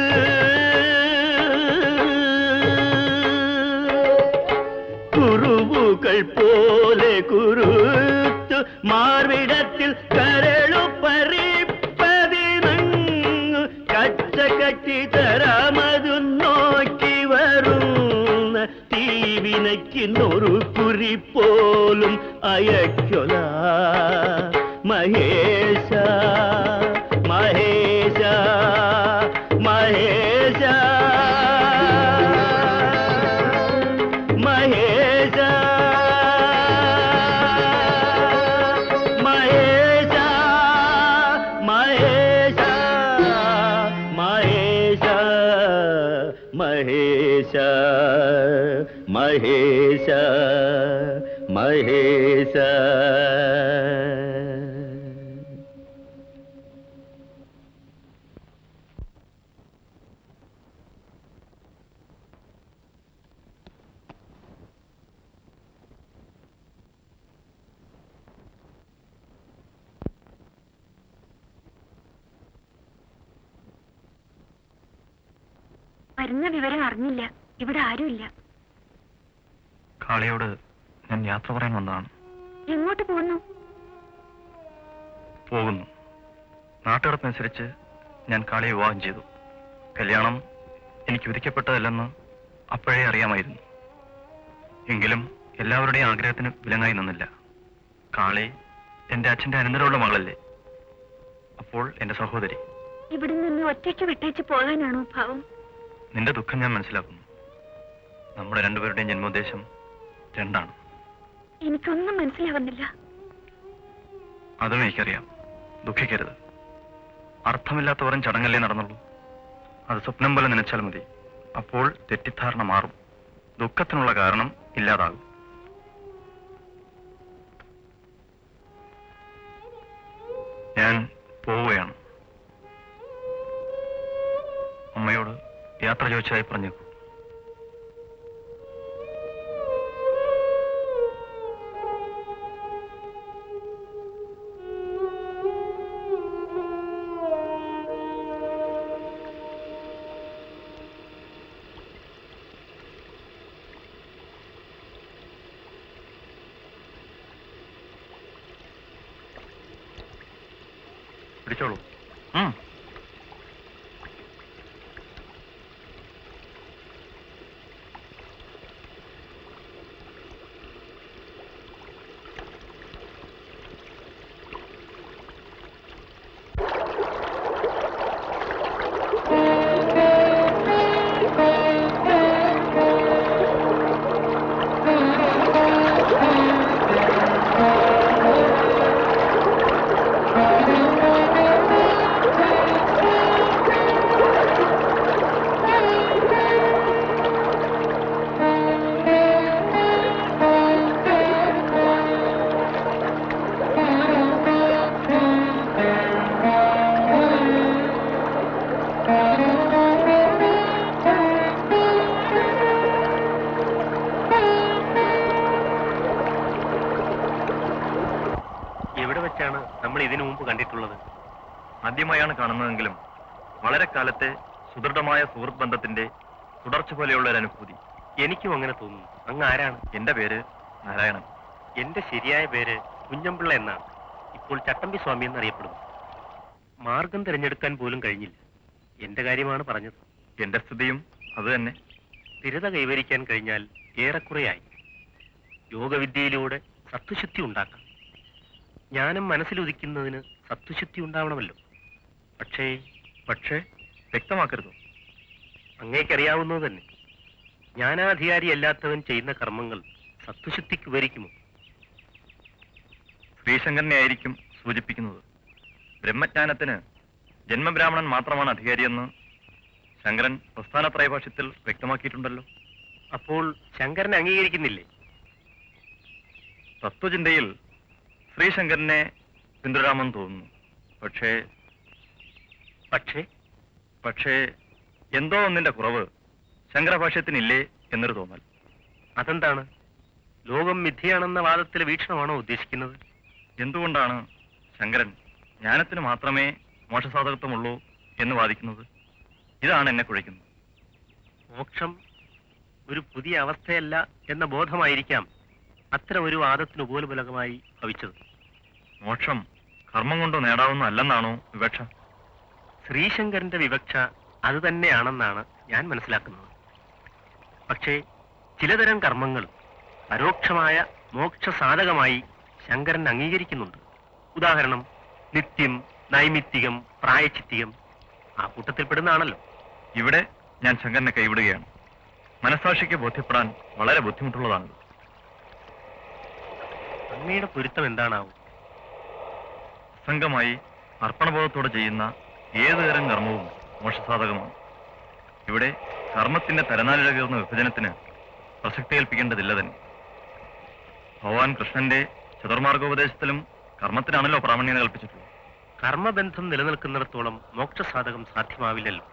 കുരുവുകൾ പോലെ കുരുത്ത് മാർവിടത്തിൽ കരളു പരിപ്പതിനങ്ങ് കച്ച കട്ടി തരാമതു നോക്കി വരുന്ന തീവിനയ്ക്കുന്നൊരു കുരി പോലും അയക്കൊല മഹേശ മഹേശ മഹേശ മഹേശ മഹേശ മഹേശ മഹേശ മഹേശ മഹേശ മഹേശ. വരുന്ന വിവരം അറിഞ്ഞില്ല. ഇവിടെ ആരുമില്ല. കാളിയോട് ഞാൻ യാത്ര പറയാൻ വന്നതാണ്. എങ്ങോട്ട് പോകുന്നു? പോകുന്നു. നാട്ടുകടപ്പനുസരിച്ച് ഞാൻ കാളിയെ വിവാഹം ചെയ്തു. കല്യാണം എനിക്ക് വിധിക്കപ്പെട്ടതല്ലെന്ന് അപ്പോഴേ അറിയാമായിരുന്നു. എങ്കിലും എല്ലാവരുടെയും ആഗ്രഹത്തിന് വിലങ്ങായി നിന്നില്ല. കാളി എന്റെ അച്ഛന്റെ അനന്തരമുള്ള മകളല്ലേ. അപ്പോൾ എന്റെ സഹോദരി. ഇവിടെ നിന്ന് ഒറ്റയ്ക്ക് വിട്ടേച്ച് പോകാനാണോ ഭാവം? നിന്റെ ദുഃഖം ഞാൻ മനസ്സിലാക്കുന്നു. നമ്മുടെ രണ്ടുപേരുടെയും ജന്മോദ്ദേശം രണ്ടാണ്. എനിക്കൊന്നും മനസ്സിലാവുന്നില്ല. അതും എനിക്കറിയാം. ദുഃഖിക്കരുത്. അർത്ഥമില്ലാത്തവരും ചടങ്ങല്ലേ നടന്നുള്ളൂ. അത് സ്വപ്നം പോലെ നനച്ചാൽ മതി. അപ്പോൾ തെറ്റിദ്ധാരണ മാറും. ദുഃഖത്തിനുള്ള കാരണം ഇല്ലാതാകും. ഞാൻ പോവുകയാണ്. അമ്മയോട് യാത്ര ചോദിച്ചതായി പറഞ്ഞേക്കൂ. പിടിച്ചോളൂ. കണ്ടിട്ടുള്ളത്? ആദ്യമായാണ് കാണുന്നതെങ്കിലും വളരെ കാലത്തെ സുദൃഢമായ സുഹൃത്ത് ബന്ധത്തിന്റെ തുടർച്ച പോലെയുള്ള ഒരു അനുഭൂതി. എനിക്കും അങ്ങനെ തോന്നുന്നു. അങ്ങ് ആരാണ്? എന്റെ പേര് നാരായണൻ. എന്റെ ശരിയായ പേര് കുഞ്ഞമ്പിള്ള എന്നാണ്. ഇപ്പോൾ ചട്ടമ്പി സ്വാമി എന്നറിയപ്പെടുന്നു. മാർഗം തിരഞ്ഞെടുക്കാൻ പോലും കഴിഞ്ഞില്ല. എന്റെ കാര്യമാണ് പറഞ്ഞത്. എന്റെ സ്ഥിതിയും അത് തന്നെ. സ്ഥിരത കൈവരിക്കാൻ കഴിഞ്ഞാൽ ഏറെക്കുറെയായി. യോഗവിദ്യയിലൂടെ സത്വശുദ്ധി ഉണ്ടാക്കാം. ജ്ഞാനം മനസ്സിലുദിക്കുന്നതിന് സത്വശുദ്ധി ഉണ്ടാവണമല്ലോ. പക്ഷേ വ്യക്തമാക്കരുത്. അങ്ങേക്കറിയാവുന്നത് തന്നെ. ജ്ഞാനാധികാരിയല്ലാത്തവൻ ചെയ്യുന്ന കർമ്മങ്ങൾ സത്വശുദ്ധിക്ക് വിവരിക്കുമോ? ശ്രീശങ്കരനെ ആയിരിക്കും സൂചിപ്പിക്കുന്നത്. ബ്രഹ്മജ്ഞാനത്തിന് ജന്മബ്രാഹ്മണൻ മാത്രമാണ് അധികാരിയെന്ന് ശങ്കരൻ പ്രസ്ഥാനത്രയ ഭാഷ്യത്തിൽ വ്യക്തമാക്കിയിട്ടുണ്ടല്ലോ. അപ്പോൾ ശങ്കരനെ അംഗീകരിക്കുന്നില്ലേ? തത്വചിന്തയിൽ ശ്രീശങ്കരനെ പിന്തുടരാമെന്ന് തോന്നുന്നു. പക്ഷേ എന്തോ ഒന്നിന്റെ കുറവ് ശങ്കരഭാഷ്യത്തിനില്ലേ എന്നൊരു തോന്നൽ. അതെന്താണ്? ലോകം മിഥ്യയാണെന്ന വാദത്തിലെ വീക്ഷണമാണോ ഉദ്ദേശിക്കുന്നത്? എന്തുകൊണ്ടാണ് ശങ്കരൻ ജ്ഞാനത്തിന് മാത്രമേ മോക്ഷസാധകത്വമുള്ളൂ എന്ന് വാദിക്കുന്നത്? ഇതാണ് എന്നെ കുഴയ്ക്കുന്നത്. മോക്ഷം ഒരു പുതിയ അവസ്ഥയല്ല എന്ന ബോധമായിരിക്കാം അത്തരം ഒരു വാദത്തിന് ഉപോത്ബലകമായി ഭവിച്ചത്. മോക്ഷം കർമ്മം കൊണ്ട് നേടാവുന്നതല്ലെന്നാണോ വിവക്ഷ? ശ്രീശങ്കരന്റെ വിവക്ഷ അത് തന്നെയാണെന്നാണ് ഞാൻ മനസ്സിലാക്കുന്നത്. പക്ഷേ ചിലതരം കർമ്മങ്ങൾ പരോക്ഷമായ മോക്ഷസാധകമായി ശങ്കരൻ അംഗീകരിക്കുന്നുണ്ട്. ഉദാഹരണം നിത്യം, നൈമിത്തികം, പ്രായച്ചിത്തികം ആ കൂട്ടത്തിൽപ്പെടുന്നതാണല്ലോ. ഇവിടെ ഞാൻ ശങ്കരനെ കൈവിടുകയാണ്. മനസ്സാക്ഷിക്ക് ബോധ്യപ്പെടാൻ വളരെ ബുദ്ധിമുട്ടുള്ളതാണ്. അങ്ങയുടെ പൊരുത്തം എന്താണാവും? സംഘമായി അർപ്പണബോധത്തോടെ ചെയ്യുന്ന ഏതുതരം കർമ്മവും മോക്ഷസാധകമാണ്. ഇവിടെ കർമ്മത്തിന്റെ തരനാലിഴകീർന്ന വിഭജനത്തിന് പ്രസക്തി കൽപ്പിക്കേണ്ടതില്ല തന്നെ. ഭഗവാൻ കൃഷ്ണന്റെ ചതുർമാർഗോപദേശത്തിലും കർമ്മത്തിനാണല്ലോ പ്രാമാണ്യത കൽപ്പിച്ചിട്ടുള്ളത്. കർമ്മബന്ധം നിലനിൽക്കുന്നിടത്തോളം മോക്ഷസാധകം സാധ്യമാവില്ലല്ലോ.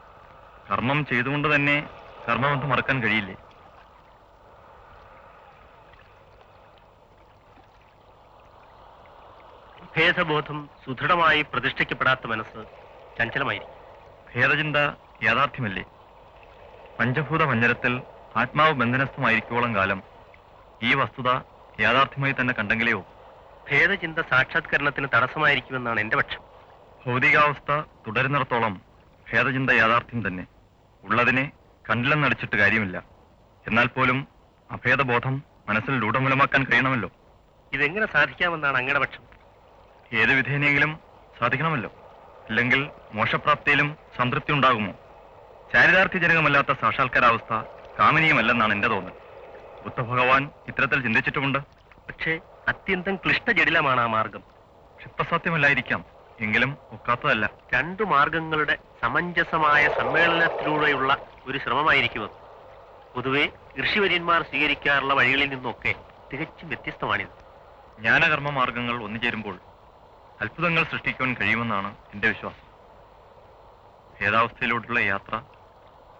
കർമ്മം ചെയ്തുകൊണ്ട് തന്നെ കർമ്മബന്ധം മറക്കാൻ കഴിയില്ലേ? ഭേദബോധം സുദൃഢമായി പ്രതിഷ്ഠിക്കപ്പെടാത്ത മനസ്സ് ചഞ്ചലമായിരിക്കും. ഭേദചിന്ത യാഥാർത്ഥ്യമല്ലേ? പഞ്ചഭൂത പഞ്ചരത്തിൽ ആത്മാവ് ബന്ധനസ്ഥമായിരിക്കോളം കാലം ഈ വസ്തുത യാഥാർത്ഥ്യമായി തന്നെ കണ്ടെങ്കിലെയോ ഭേദചിന്ത സാക്ഷാത്കരണത്തിന് തടസ്സമായിരിക്കുമെന്നാണ് എന്റെ പക്ഷം. ഭൗതികാവസ്ഥ തുടരുന്നിടത്തോളം ഭേദചിന്ത യാഥാർത്ഥ്യം തന്നെ. ഉള്ളതിനെ കണ്ടില്ലെന്നടിച്ചിട്ട് കാര്യമില്ല. എന്നാൽ പോലും അഭേദബോധം മനസ്സിൽ രൂഢമൂലമാക്കാൻ കഴിയണമല്ലോ. ഇതെങ്ങനെ സാധിക്കാമെന്നാണ് അങ്ങയുടെ പക്ഷം? ഏത് വിധേനയെങ്കിലും സാധിക്കണമല്ലോ. ഇല്ലെങ്കിൽ മോക്ഷപ്രാപ്തിയിലും സംതൃപ്തി ഉണ്ടാകുമോ? ചാരിതാർത്ഥ്യജനകമല്ലാത്ത സാക്ഷാത്കാരാവസ്ഥ കാമനീയമല്ലെന്നാണ് എന്റെ തോന്നൽ. ബുദ്ധഭഗവാൻ ഇത്തരത്തിൽ ചിന്തിച്ചിട്ടുമുണ്ട്. പക്ഷേ അത്യന്തം ക്ലിഷ്ടജടിലമാണ് ആ മാർഗം. ക്ഷിപ്തസാധ്യമല്ലായിരിക്കാം, എങ്കിലും ഒക്കാത്തതല്ല. രണ്ടു മാർഗങ്ങളുടെ സമഞ്ജസമായ സമ്മേളനത്തിലൂടെയുള്ള ഒരു ശ്രമമായിരിക്കും അത്. പൊതുവെ ഋഷിവര്യന്മാർ സ്വീകരിക്കാറുള്ള വഴികളിൽ നിന്നൊക്കെ തികച്ചും വ്യത്യസ്തമാണിത്. ജ്ഞാനകർമ്മ മാർഗങ്ങൾ ഒന്നുചേരുമ്പോൾ അത്ഭുതങ്ങൾ സൃഷ്ടിക്കുവാൻ കഴിയുമെന്നാണ് എന്റെ വിശ്വാസം. ഭേദാവസ്ഥയിലോട്ടുള്ള യാത്ര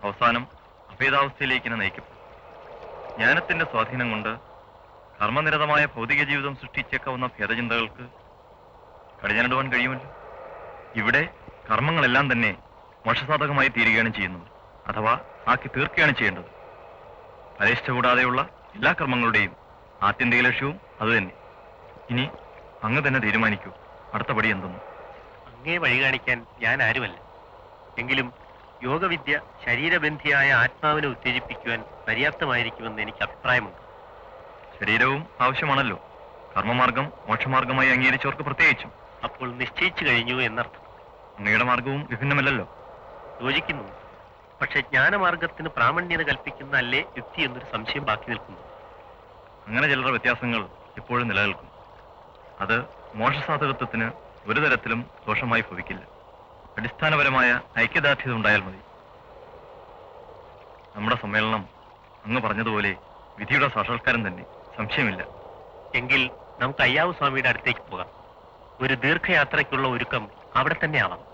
അവസാനം അഭേദാവസ്ഥയിലേക്ക് നയിക്കപ്പെടും. ജ്ഞാനത്തിന്റെ സ്വാധീനം കൊണ്ട് കർമ്മനിരതമായ ഭൗതിക ജീവിതം സൃഷ്ടിച്ചേക്കാവുന്ന ഭേദചിന്തകൾക്ക് കടിഞ്ഞാണിടുവാൻ കഴിയുമല്ലോ. ഇവിടെ കർമ്മങ്ങളെല്ലാം തന്നെ മോക്ഷസാധകമായി തീരുകയാണ് ചെയ്യുന്നത്, അഥവാ ആക്കി തീർക്കുകയാണ് ചെയ്യേണ്ടത്. ഫലേച്ഛ കൂടാതെയുള്ള എല്ലാ കർമ്മങ്ങളുടെയും ആത്യന്തിക ലക്ഷ്യവും അതുതന്നെ. ഇനി അങ്ങ് തന്നെ തീരുമാനിക്കൂ, അടുത്ത പടി എന്തെന്ന്. അങ്ങേ വഴി കാണിക്കാൻ ഞാൻ ആരുമല്ല. എങ്കിലും യോഗവിദ്യ ശരീരബന്ധിയായ ആത്മാവിനെ ഉത്തേജിപ്പിക്കുവാൻ പര്യാപ്തമായിരിക്കുമെന്ന് എനിക്ക് അഭിപ്രായമുണ്ട്. ശരീരവും ആവശ്യമാണല്ലോ, കർമ്മമാർഗം മോക്ഷമാർഗമായി അംഗീകരിച്ചവർക്ക് പ്രത്യേകിച്ചും. അപ്പോൾ നിശ്ചയിച്ചു കഴിഞ്ഞു എന്നർത്ഥം. അങ്ങയുടെ മാർഗവും വിഭിന്നമല്ലല്ലോ. യോജിക്കുന്നു. പക്ഷെ ജ്ഞാനമാർഗത്തിന് പ്രാമാണ്യത കൽപ്പിക്കുന്ന അല്ലേ യുക്തി എന്നൊരു സംശയം ബാക്കി നിൽക്കുന്നു. അങ്ങനെ ചിലരുടെ വ്യത്യാസങ്ങൾ ഇപ്പോഴും നിലനിൽക്കും. അത് മോക്ഷസാധകത്വത്തിന് ഒരു തരത്തിലും ദോഷമായി ഭവിക്കില്ല. അടിസ്ഥാനപരമായ ഐക്യദാർഢ്യത ഉണ്ടായാൽ മതി. നമ്മുടെ സമ്മേളനം അങ്ങ് പറഞ്ഞതുപോലെ വിധിയുടെ സാക്ഷാത്കാരം തന്നെ, സംശയമില്ല. എങ്കിൽ നമുക്ക് അയ്യാവു സ്വാമിയുടെ അടുത്തേക്ക് പോകാം. ഒരു ദീർഘയാത്രയ്ക്കുള്ള ഒരുക്കം അവിടെ തന്നെ ആവാം.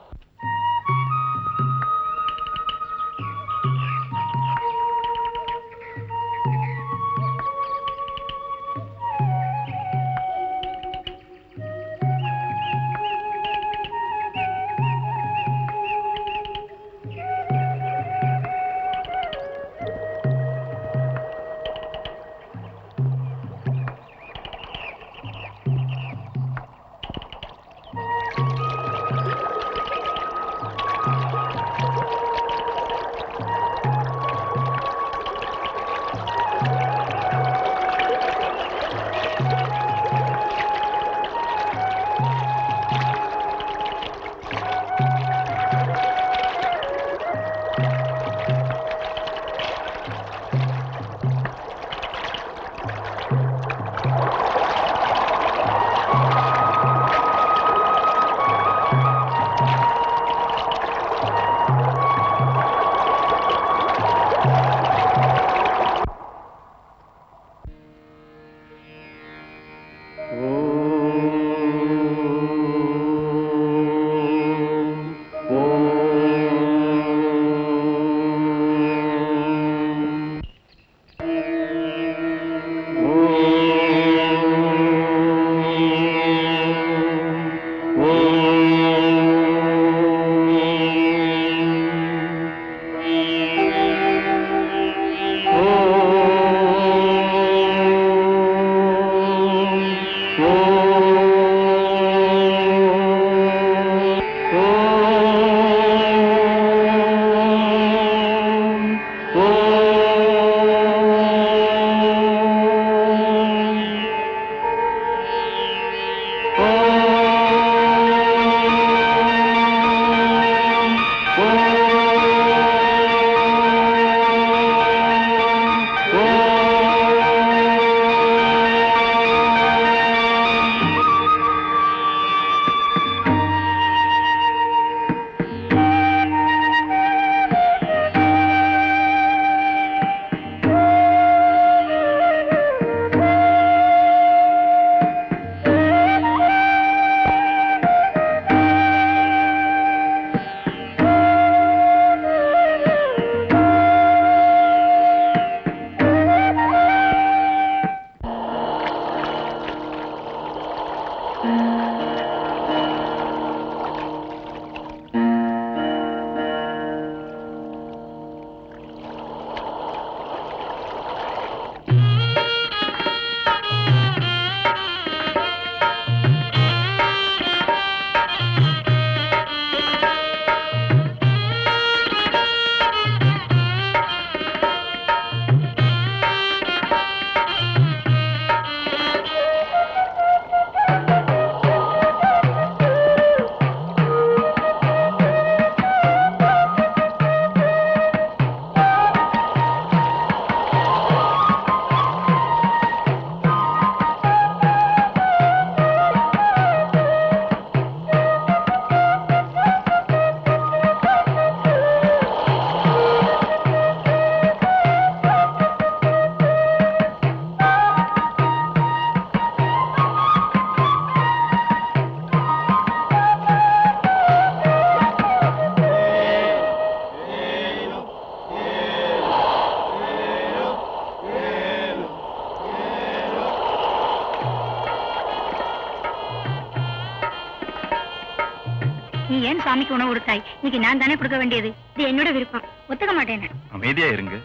சுவாமிக்கு உணவு கொடுத்தாய், இன்னைக்கு நான் தானே கொடுக்க வேண்டியது. இது என்னோட விருப்பம், ஒத்துக்க மாட்டேன். அமைதியா இருங்க.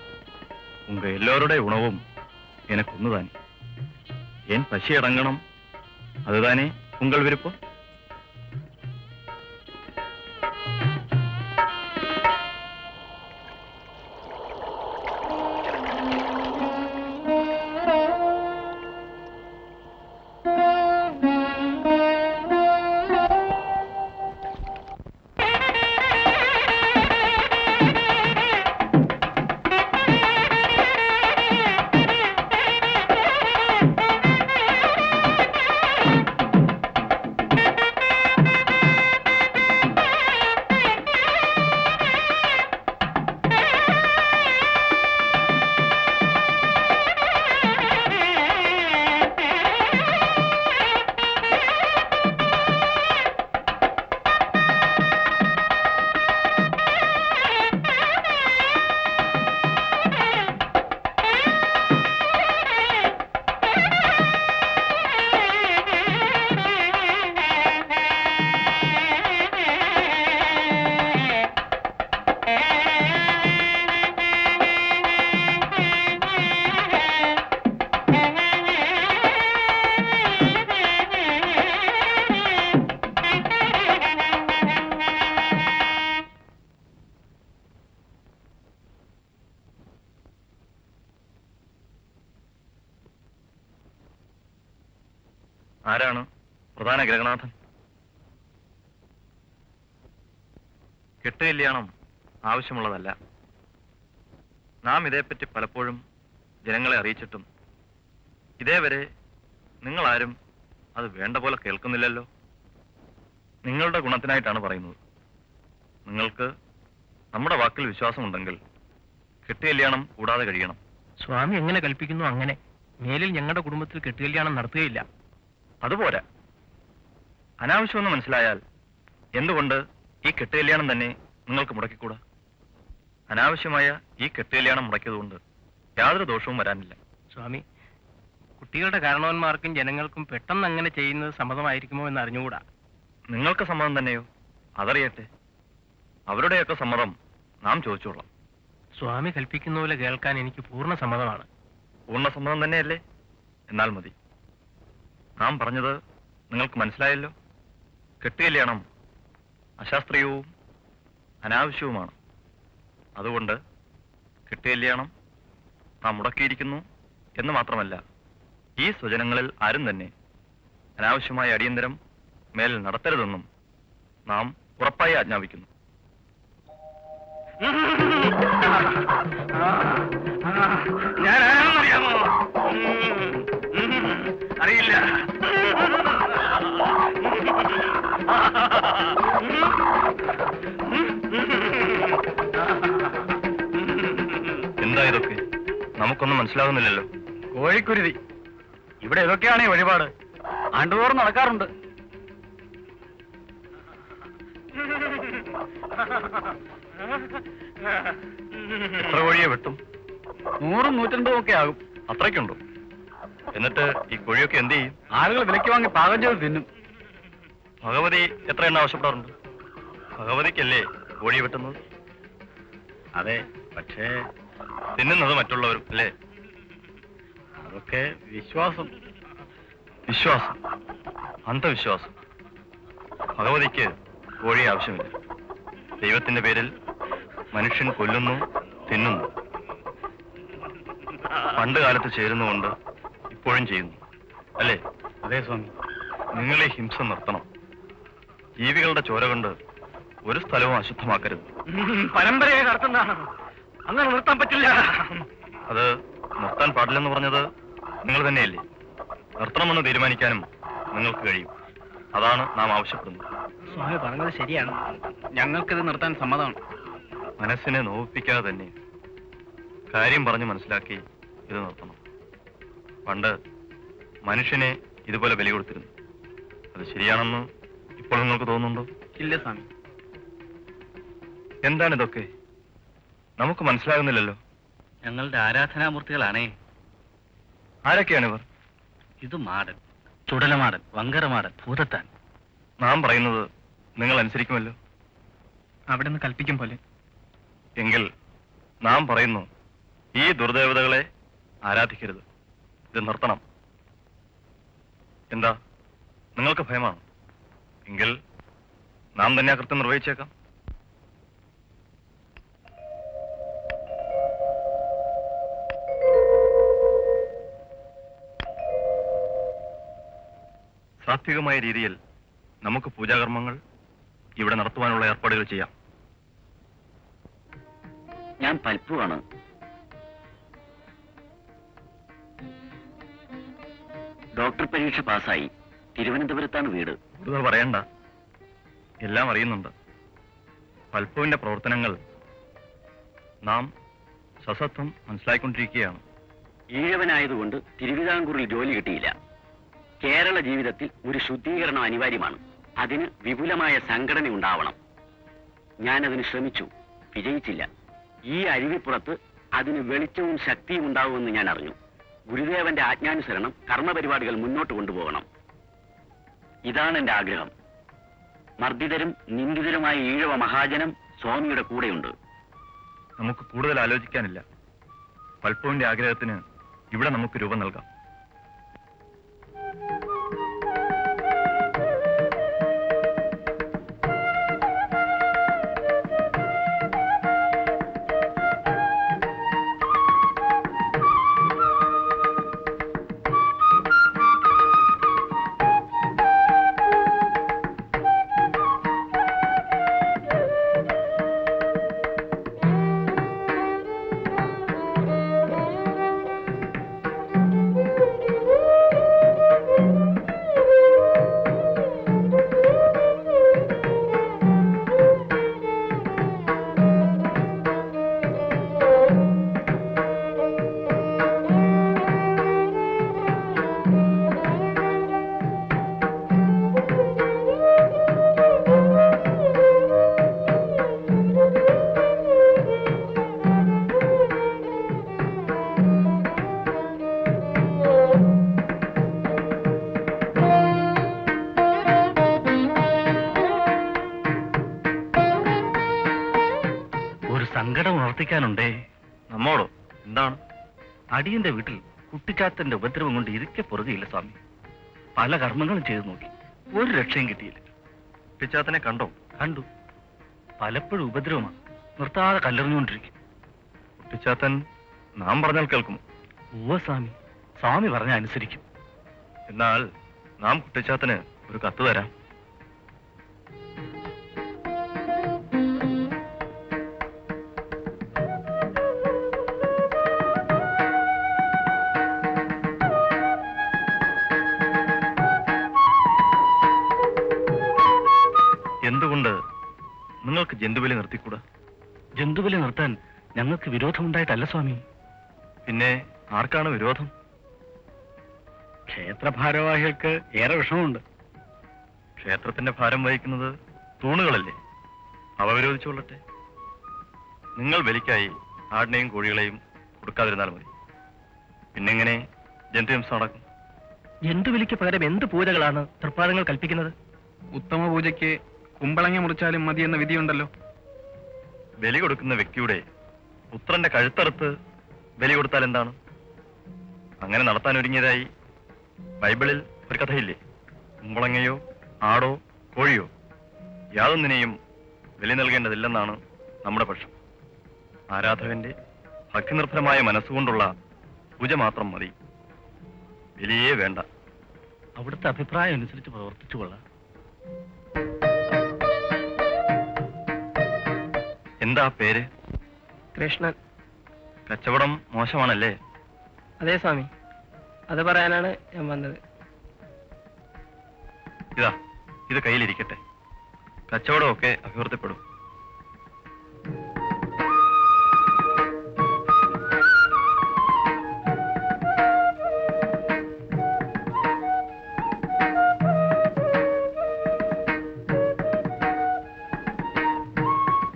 உங்க எல்லோருடைய உணவும் எனக்கு ஒண்ணுதானே. என் பசி அடங்கணும், அதுதானே உங்கள் விருப்பம். ആരാണ് പ്രധാന ഗ്രഹനാഥൻ? കെട്ടുകല്യാണം ആവശ്യമുള്ളതല്ല. നാം ഇതേപ്പറ്റി പലപ്പോഴും ജനങ്ങളെ അറിയിച്ചിട്ടും ഇതേവരെ നിങ്ങളാരും അത് വേണ്ട പോലെ കേൾക്കുന്നില്ലല്ലോ. നിങ്ങളുടെ ഗുണത്തിനായിട്ടാണ് പറയുന്നത്. നിങ്ങൾക്ക് നമ്മുടെ വാക്കിൽ വിശ്വാസമുണ്ടെങ്കിൽ കെട്ടുകല്യാണം കൂടാതെ കഴിയണം. സ്വാമി എങ്ങനെ കൽപ്പിക്കുന്നു അങ്ങനെ. മേലിൽ ഞങ്ങളുടെ കുടുംബത്തിൽ കെട്ടുകല്യാണം നടത്തുകയില്ല. അതുപോരാ, അനാവശ്യമെന്ന് മനസ്സിലായാൽ എന്തുകൊണ്ട് ഈ കെട്ടുകല്യാണം തന്നെ നിങ്ങൾക്ക് മുടക്കിക്കൂടാ? അനാവശ്യമായ ഈ കെട്ടുകല്യാണം മുടക്കിയതുകൊണ്ട് യാതൊരു ദോഷവും വരാനില്ല. സ്വാമി, കുട്ടികളുടെ കാരണവന്മാർക്കും ജനങ്ങൾക്കും പെട്ടെന്ന് അങ്ങനെ ചെയ്യുന്നത് സമ്മതമായിരിക്കുമോ എന്ന് അറിഞ്ഞുകൂടാ. നിങ്ങൾക്ക് സമ്മതം തന്നെയോ? അതറിയട്ടെ. അവരുടെയൊക്കെ സമ്മതം നാം ചോദിച്ചോളാം. സ്വാമി കൽപ്പിക്കുന്ന പോലെ കേൾക്കാൻ എനിക്ക് പൂർണ്ണ സമ്മതമാണ്. പൂർണ്ണ സമ്മതം തന്നെയല്ലേ? എന്നാൽ മതി. നാം പറഞ്ഞത് നിങ്ങൾക്ക് മനസ്സിലായല്ലോ. കെട്ടുകല്യാണം അശാസ്ത്രീയവും അനാവശ്യവുമാണ്. അതുകൊണ്ട് കെട്ടുകല്യാണം നാം മുടക്കിയിരിക്കുന്നു എന്ന് മാത്രമല്ല, ഈ സ്വജനങ്ങളിൽ ആരും തന്നെ അനാവശ്യമായ അടിയന്തരം മേൽ നടത്തരുതെന്നും നാം ഉറപ്പായി ആജ്ഞാപിക്കുന്നു. ഞാൻ ആരാണെന്നറിയാമോ? അറിയില്ല. എന്താ ഇതൊക്കെ? നമുക്കൊന്നും മനസ്സിലാകുന്നില്ലല്ലോ. കോഴിക്കുരുതി. ഇവിടെ ഇതൊക്കെയാണേ വഴിപാട്. ആണ്ടുതോറും നടക്കാറുണ്ട്. എത്ര കോഴിയെ വെട്ടും? 100 150 ഒക്കെ ആകും. അത്രയ്ക്കുണ്ടോ? എന്നിട്ട് ഈ കോഴിയൊക്കെ എന്ത് ചെയ്യും? ആളുകൾ വിലയ്ക്ക് വാങ്ങി പാകം ചെയ്ത് തിന്നും. ഭഗവതി എത്ര എണ്ണം ആവശ്യപ്പെടാറുണ്ട്? ഭഗവതിക്കല്ലേ കോഴി വെട്ടുന്നത്? അതെ, പക്ഷേ തിന്നുന്നത് മറ്റുള്ളവരും അല്ലേ? അതൊക്കെ വിശ്വാസം. വിശ്വാസം, അന്ധവിശ്വാസം. ഭഗവതിക്ക് കോഴി ആവശ്യമില്ല. ദൈവത്തിന്റെ പേരിൽ മനുഷ്യൻ കൊല്ലുന്നു, തിന്നുന്നു. പണ്ട് കാലത്ത് ചേരുന്നുകൊണ്ട് ഇപ്പോഴും ചെയ്യുന്നു അല്ലേ? അതെ സ്വാമി. നിങ്ങൾ ഈ ഹിംസ നിർത്തണം. ജീവികളുടെ ചോര കൊണ്ട് ഒരു സ്ഥലവും അശുദ്ധമാക്കരുത്. പരമ്പരയെ നടത്തുന്നതാണ്. അങ്ങനെ നിർത്താൻ പറ്റില്ല. അത് നിർത്താൻ പാടില്ലെന്ന് പറഞ്ഞത് നിങ്ങൾ തന്നെയല്ലേ? നിർത്തണമെന്ന് തീരുമാനിക്കാനും നിങ്ങൾക്ക് കഴിയും. അതാണ് നാം ആവശ്യപ്പെടുന്നത്. സ്വാമി പറഞ്ഞത് ശരിയാണ്. ഞങ്ങൾക്കിത് നിർത്താൻ സമ്മതമാണ്. മനസ്സിനെ നോവിപ്പിക്കാതെ തന്നെ കാര്യം പറഞ്ഞ് മനസ്സിലാക്കി ഇത് നിർത്തണം. പണ്ട് മനുഷ്യനെ ഇതുപോലെ ബലി കൊടുത്തിരുന്നു. അത് ശരിയാണെന്ന് ഇപ്പോൾ നിങ്ങൾക്ക് തോന്നുന്നുണ്ടോ? ഇല്ല സ്വാമി. എന്താണിതൊക്കെ? നമുക്ക് മനസ്സിലാകുന്നില്ലല്ലോ. ഞങ്ങളുടെ ആരാധനാമൂർത്തികളാണേ. ആരൊക്കെയാണിവർ? ഇത് മാടൻ, ചുടലമാടൻ, വങ്കരമാടൻ, ഭൂതത്താൻ. നാം പറയുന്നത് നിങ്ങൾ അനുസരിക്കുമല്ലോ. അവിടെ നിന്ന് കൽപ്പിക്കും പോലെ. എങ്കിൽ നാം പറയുന്നു, ഈ ദുർദേവതകളെ ആരാധിക്കരുത്. ഇത് നിർത്തണം. എന്താ, നിങ്ങൾക്ക് ഭയമാണ്? എങ്കിൽ നാം തന്നെ ആ കൃത്യം നിർവഹിച്ചേക്കാം. സാത്വികമായ രീതിയിൽ നമുക്ക് പൂജാകർമ്മങ്ങൾ ഇവിടെ നടത്തുവാനുള്ള ഏർപ്പാടുകൾ ചെയ്യാം. ഞാൻ പൽപ്പുവാണ്. ഡോക്ടർ പരീക്ഷ പാസ്സായി. തിരുവനന്തപുരത്താണ് വീട്. കൂടുതൽ പറയണ്ട, എല്ലാം അറിയുന്നുണ്ട്. പൽപ്പുവിന്റെ പ്രവർത്തനങ്ങൾ നാം സസത്വം മനസ്സിലാക്കിക്കൊണ്ടിരിക്കുകയാണ്. ഈഴവനായതുകൊണ്ട് തിരുവിതാംകൂറിൽ ജോലി കിട്ടിയില്ല. കേരള ജീവിതത്തിൽ ഒരു ശുദ്ധീകരണം അനിവാര്യമാണ്. അതിന് വിപുലമായ സംഘടന ഉണ്ടാവണം. ഞാനതിന് ശ്രമിച്ചു, വിജയിച്ചില്ല. ഈ അരുവിപ്പുറത്ത് അതിന് വെളിച്ചവും ശക്തിയും ഉണ്ടാവുമെന്ന് ഞാൻ അറിഞ്ഞു. ഗുരുദേവന്റെ ആജ്ഞാനുസരണം കർമ്മപരിപാടികൾ മുന്നോട്ട് കൊണ്ടുപോകണം. ഇതാണ് എന്റെ ആഗ്രഹം. മർദ്ദിതരും നിന്ദിതരുമായ ഈഴവ മഹാജനം സ്വാമിയുടെ കൂടെയുണ്ട്. നമുക്ക് കൂടുതൽ ആലോചിക്കാനില്ല. പൽപ്പുവിന്റെ ആഗ്രഹത്തിന് ഇവിടെ നമുക്ക് രൂപം നൽകാം. സങ്കടം ഉണർത്തിക്കാനുണ്ടേ. നമ്മോടോ? എന്താണ്? അടിയന്റെ വീട്ടിൽ കുട്ടിച്ചാത്തന്റെ ഉപദ്രവം കൊണ്ട് ഇരിക്കെ പുറകെയില്ല സ്വാമി. പല കർമ്മങ്ങളും ചെയ്തു നോക്കി, ഒരു രക്ഷയും കിട്ടിയില്ല. കുട്ടിച്ചാത്തനെ കണ്ടോ? കണ്ടു. പലപ്പോഴും ഉപദ്രവമാണ്, നിർത്താതെ കല്ലെറിഞ്ഞുകൊണ്ടിരിക്കും. കുട്ടിച്ചാത്തൻ നാം പറഞ്ഞാൽ കേൾക്കുമോ? ഓ സ്വാമി, സ്വാമി പറഞ്ഞ അനുസരിക്കും. എന്നാൽ നാം കുട്ടിച്ചാത്തന് ഒരു കത്ത് തരാം. എന്തുകൊണ്ട് നിങ്ങൾക്ക് ജന്തുബലി നിർത്തിക്കൂടാ? ജന്തുബലി നിർത്താൻ ഞങ്ങൾക്ക് വിരോധമുണ്ടായിട്ടല്ല സ്വാമി. പിന്നെ ആർക്കാണ് വിരോധം? ക്ഷേത്ര ഭാരവാഹികൾക്ക് ഏറെ വിഷമമുണ്ട്. ക്ഷേത്രത്തിന്റെ ഭാരം വഹിക്കുന്നത് തൂണുകളല്ലേ, അവ വിരോധിച്ചുകൊള്ളട്ടെ. നിങ്ങൾ ബലിക്കായി ആടിനെയും കോഴികളെയും കൊടുക്കാതിരുന്നാൽ മതി. പിന്നെങ്ങനെ ജന്തുഹിംസ നടക്കും? ജന്തുബലിക്ക് പകരം എന്ത് പൂജകളാണ് തൃപ്പാദങ്ങൾ കൽപ്പിക്കുന്നത്? ഉത്തമ പൂജയ്ക്ക് കുമ്പളങ്ങ മുറിച്ചാലും മതി എന്ന വിധിയുണ്ടല്ലോ. ബലി കൊടുക്കുന്ന വ്യക്തിയുടെ പുത്രന്റെ കഴുത്തറുത്ത് ബലി കൊടുത്താൽ എന്താണ്? അങ്ങനെ നടത്താൻ ഒരുങ്ങിയതായി ബൈബിളിൽ ഒരു കഥയില്ലേ? കുമ്പളങ്ങയോ ആടോ കോഴിയോ യാതൊന്നിനെയും ബലി നൽകേണ്ടതില്ലെന്നാണ് നമ്മുടെ പക്ഷം. ആരാധകന്റെ ഭക്തിനിർഭരമായ മനസ്സുകൊണ്ടുള്ള പൂജ മാത്രം മതി, ബലിയേ വേണ്ട. അവിടുത്തെ അഭിപ്രായം അനുസരിച്ച് പ്രവർത്തിച്ചു കൊള്ളാം. എന്താ പേര്? കൃഷ്ണൻ. കച്ചവടം മോശമാണല്ലേ? അതെ സ്വാമി, അത് പറയാനാണ് ഞാൻ വന്നത്. ഇതാ, ഇത് കയ്യിലിരിക്കട്ടെ. കച്ചവടമൊക്കെ അഭിവൃദ്ധിപ്പെടും.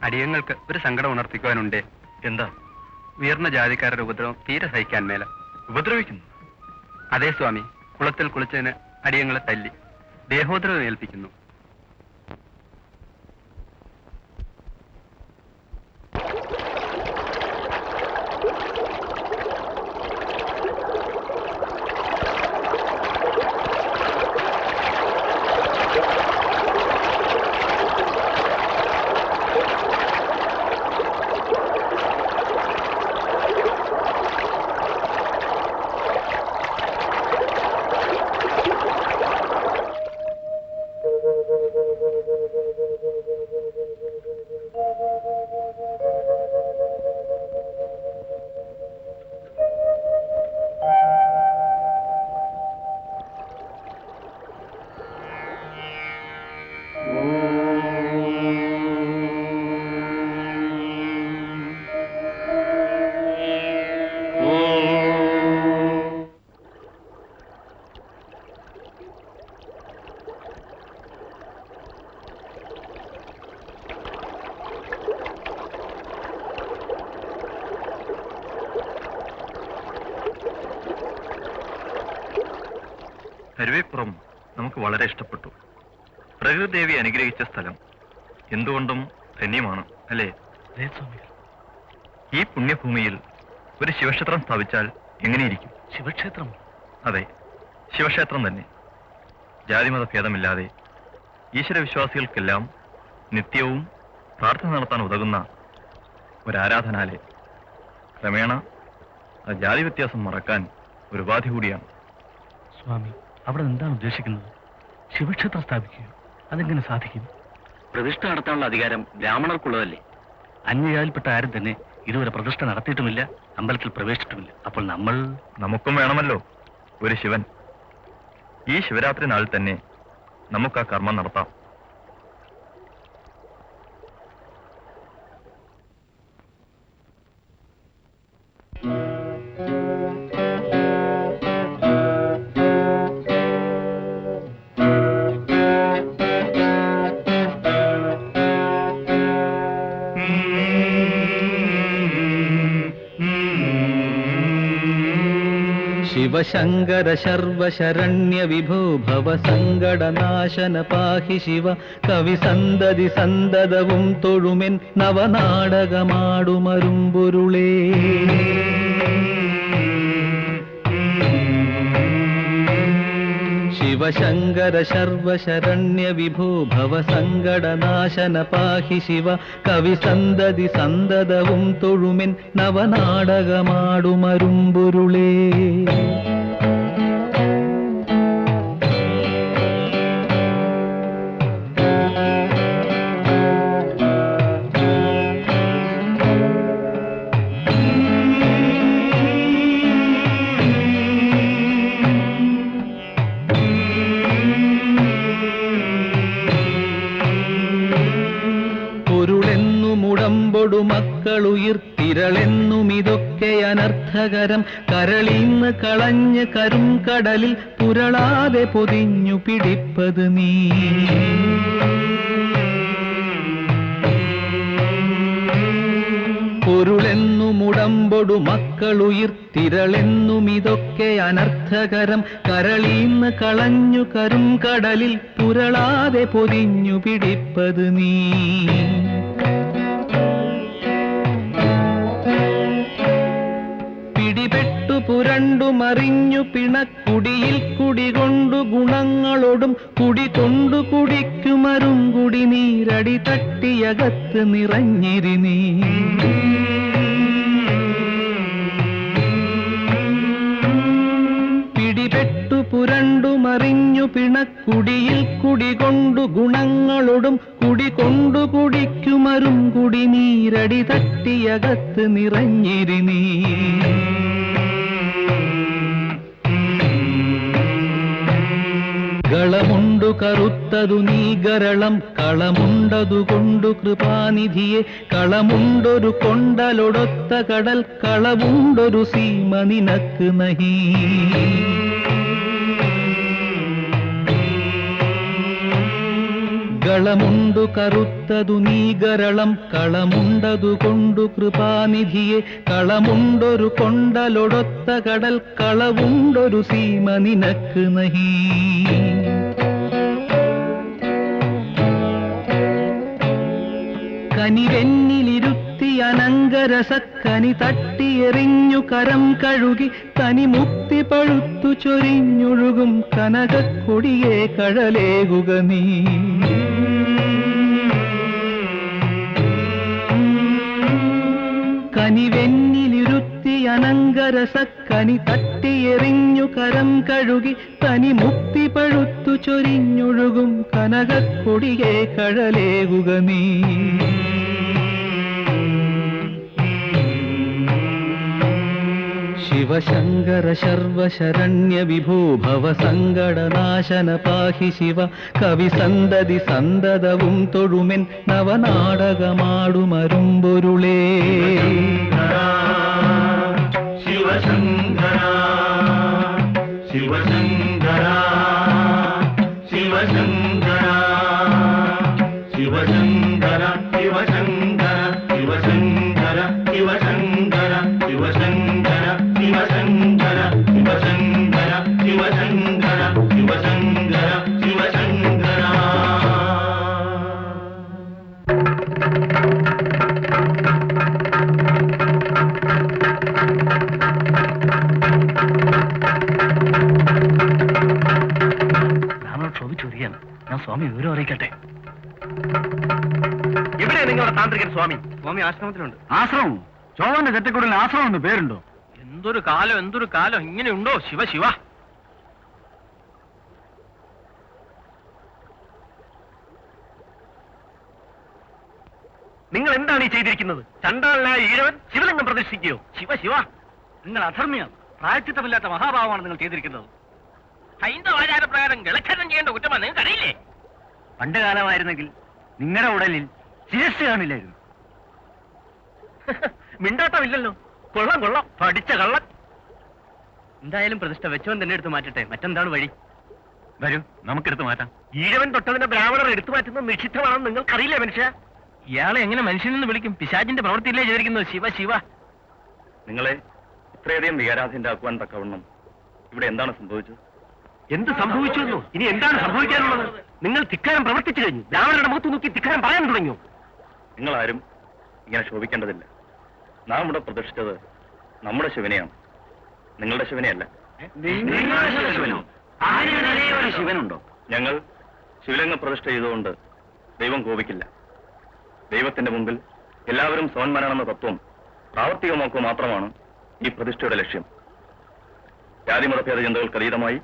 അടിയങ്ങൾക്ക് ഒരു സങ്കടം ഉണർത്തിക്കുവാനുണ്ട്. എന്താ? ഉയർന്ന ജാതിക്കാരുടെ ഉപദ്രവം തീരെ സഹിക്കാൻ മേല. ഉപദ്രവിക്കുന്നു? അതേ സ്വാമി, കുളത്തിൽ കുളിച്ചതിന് അടിയങ്ങളെ തല്ലി ദേഹോദ്രവം ഏൽപ്പിക്കുന്നു. കരുവേപ്പുറം നമുക്ക് വളരെ ഇഷ്ടപ്പെട്ടു. പ്രകൃതിദേവി അനുഗ്രഹിച്ച സ്ഥലം എന്തുകൊണ്ടും ധന്യമാണ്, അല്ലേ? ഈ പുണ്യഭൂമിയിൽ ഒരു ശിവക്ഷേത്രം സ്ഥാപിച്ചാൽ എങ്ങനെയിരിക്കും? ശിവക്ഷേത്രം? അതെ, ശിവക്ഷേത്രം തന്നെ. ജാതിമത ഭേദമില്ലാതെ ഈശ്വരവിശ്വാസികൾക്കെല്ലാം നിത്യവും പ്രാർത്ഥന നടത്താൻ ഉതകുന്ന ഒരു ആരാധനാലയം. ക്രമേണ ആ ജാതി വ്യത്യാസം മറക്കാൻ ഒരു ഉപാധി കൂടിയാണ്. സ്വാമി, അവിടെ എന്താണ് ഉദ്ദേശിക്കുന്നത്? ശിവക്ഷേത്രം സ്ഥാപിക്കുക, അതെങ്ങനെ സാധിക്കും? പ്രതിഷ്ഠ നടത്താനുള്ള അധികാരം ബ്രാഹ്മണർക്കുള്ളതല്ലേ? അന്യജാതിയിൽപ്പെട്ട ആരും തന്നെ ഇതുവരെ പ്രതിഷ്ഠ നടത്തിയിട്ടുമില്ല, അമ്പലത്തിൽ പ്രവേശിച്ചിട്ടുമില്ല. അപ്പോൾ നമുക്കും വേണമല്ലോ ഒരു ശിവൻ. ഈ ശിവരാത്രി നാളിൽ തന്നെ നമുക്ക് ആ കർമ്മം നടത്താം. ശിവശങ്കര ശർവശരണ്യ വിഭോ ഭവ സങ്കടനാശന പാഹി ശിവ കവി സന്തതി സന്തതവും തൊഴുമെൻ നവനാടകമാടുമരുമ്പൊരുളേ. ശിവശങ്കര ശർവശരണ്യ വിഭോ ഭവ സങ്കടനാശന പാഹി ശിവ കവി സന്തതി സന്തതവും തൊഴുമെൻ നവനാടകമാടുമരുമ്പൊരുളേ. മക്കളുയിർത്തിരളെന്നും ഇതൊക്കെ അനർത്ഥകരം കരളിന്ന് കളഞ്ഞ് കരും കടലിൽ പുരളാതെ പൊതിഞ്ഞു പിടിപ്പത് നീ. പൊരുളെന്നുമുടമ്പൊടു മക്കളുയിർത്തിരളെന്നും ഇതൊക്കെ അനർത്ഥകരം കരളിന്ന് കളഞ്ഞു കരും കടലിൽ പുരളാതെ പൊതിഞ്ഞു പിടിപ്പത് നീ. പുരണ്ടു മറിഞ്ഞു പിണക്കുടിയിൽ കുടികൊണ്ടു ഗുണങ്ങളോടും കുടികൊണ്ടു കുടിക്കുമരും കുടി നീരടി തട്ടിയകത്ത് നിറഞ്ഞിരി നീ. പിടിപെട്ടു പുരണ്ടു മറിഞ്ഞു പിണക്കുടിയിൽ കുടികൊണ്ടു ഗുണങ്ങളോടും കുടികൊണ്ടു കുടിക്കുമരും കുടി നീരടി തട്ടിയകത്ത് നിറഞ്ഞിരി നീ. കളമുണ്ടു കറുത്തതു നീ ഗരളം കളമുണ്ടതു കൊണ്ടു കൃപാനിധിയെ കളമുണ്ടൊരു കൊണ്ടലൊടൊത്ത കടൽ കളവുണ്ടൊരു സീമ നിനക്ക് നഹി. കളമുണ്ടു കറുത്തതു നീ ഗരളം കളമുണ്ടതു കൊണ്ടു കൃപാനിധിയെ കളമുണ്ടൊരു കൊണ്ടലൊടൊത്ത കടൽ കളവുണ്ടൊരു സീമ നിനക്ക് നഹി. കനിവെന്നിലിരുത്തി അനങ്കരസക്കനി തട്ടിയെറിഞ്ഞു കരം കഴുകി തനി മുക്തി പഴുത്തു ചൊരിഞ്ഞൊഴുകും കനകക്കൊടിയെ കഴലേകുക നീ. കനിവെന്നിലിരുത്തി അനങ്കരസക്കനി തട്ടിയെറിഞ്ഞു കരം കഴുകി തനി മുക്തി പഴുത്തു ചൊരിഞ്ഞൊഴുകും കനകക്കൊടിയെ കഴലേകുക നീ. ശിവശങ്കര ശർവശരണ്യ വിഭോ ഭവ സങ്കടനാശന പാഹി ശിവ കവി സന്തതി സന്തതവും തൊഴുമെൻ നവനാടകമാടുമരുമ്പൊരുളേ. ശിവശങ്കര ശിവശങ്കര ശിവശങ്കര ശിവശങ്കര ശിവശങ്കര ശിവശങ്കര ശിവശങ്കര ശിവശങ്കര ശിവശങ്കര ശിവശങ്കര ശിവശങ്കര ശിവ സ്വാമി വിവരം അറിയിക്കട്ടെ. എവിടെ നിങ്ങളുടെ താന്ത്രികൻ സ്വാമി? സ്വാമി ആശ്രമത്തിലുണ്ട്. ആശ്രമം? ചോവന്റെ ചെറ്റക്കുടലിന് ആശ്രമം എന്ന് പേരുണ്ടോ? എന്തൊരു കാലം, എന്തൊരു കാലം! ഇങ്ങനെയുണ്ടോ? ശിവ ശിവ! നിങ്ങൾ എന്താണ് ഈ ചെയ്തിരിക്കുന്നത്? ചണ്ടാളനായ ഈഴവൻ ശിവലിംഗം പ്രതിഷ്ഠിക്കുകയോ? ശിവ ശിവ! നിങ്ങൾ അധർമ്മിയാണ്. പ്രായച്ചിത്തമില്ലാത്ത മഹാഭാവമാണ് നിങ്ങൾ ചെയ്തിരിക്കുന്നത്. ഹൈന്ദവ ആചാരപ്രകാരം ഗളച്ഛേദം ചെയ്യേണ്ട കുറ്റമാണ് നിങ്ങൾക്ക് അറിയില്ലേ? പണ്ട് കാലമായിരുന്നെങ്കിൽ നിങ്ങളുടെ ഉടലിൽ ശിരസ് കാണില്ലായിരുന്നു. മിണ്ടാട്ടമില്ലല്ലോ. കൊള്ളം കൊള്ളം, പഠിച്ച കള്ളൻ. എന്തായാലും പ്രതിഷ്ഠ വെച്ചവൻ തന്നെ എടുത്ത് മാറ്റട്ടെ. മറ്റെന്താണ് വഴി? വരൂ, നമുക്കെടുത്ത് മാറ്റാം. ഈഴവൻ തൊട്ടതിന്റെ ബ്രാഹ്മണർ എടുത്തു മാറ്റുന്നത് നിഷിദ്ധമാണെന്ന് നിങ്ങൾക്കറിയില്ലേ മനുഷ്യ? ഇയാളെ എങ്ങനെ മനുഷ്യനെന്ന് വിളിക്കും? പിശാചിന്റെ പ്രവൃത്തിയില്ലേ ചെയ്തിരിക്കുന്നത്? ശിവ ശിവ! നിങ്ങളെ ഇത്രയധികം വികാരാധീനരാക്കുവാൻ തക്കവണ്ണം ഇവിടെ എന്താണ് സംഭവിച്ചത്? എന്ത് സംഭവിച്ചു എന്നോ? ഇനി എന്താണ് സംഭവിക്കാനുള്ളത്? നിങ്ങൾ ധിക്കാരം പ്രവർത്തിച്ചു കഴിഞ്ഞു. ബ്രാഹ്മണരുടെ മുഖത്ത് നോക്കി ധിക്കാരം പറയാൻ തുടങ്ങിയോ? നിങ്ങളാരും ഇങ്ങനെ ശോഭിക്കേണ്ടതില്ല. നാം ഇവിടെ പ്രതിഷ്ഠിച്ചത് നമ്മുടെ ശിവനെയാണ്, നിങ്ങളുടെ ശിവനെയല്ല. ശിവനുണ്ടോ? ഞങ്ങൾ ശിവലിംഗ പ്രതിഷ്ഠ ചെയ്തുകൊണ്ട് ദൈവം കോപിക്കില്ല. ദൈവത്തിന്റെ മുമ്പിൽ എല്ലാവരും സമന്മാരാണെന്ന തത്വം പ്രാവർത്തികമാക്കുക മാത്രമാണ് ഈ പ്രതിഷ്ഠയുടെ ലക്ഷ്യം. ജാതിമതഭേദ ചിന്തകൾക്കതീതമായി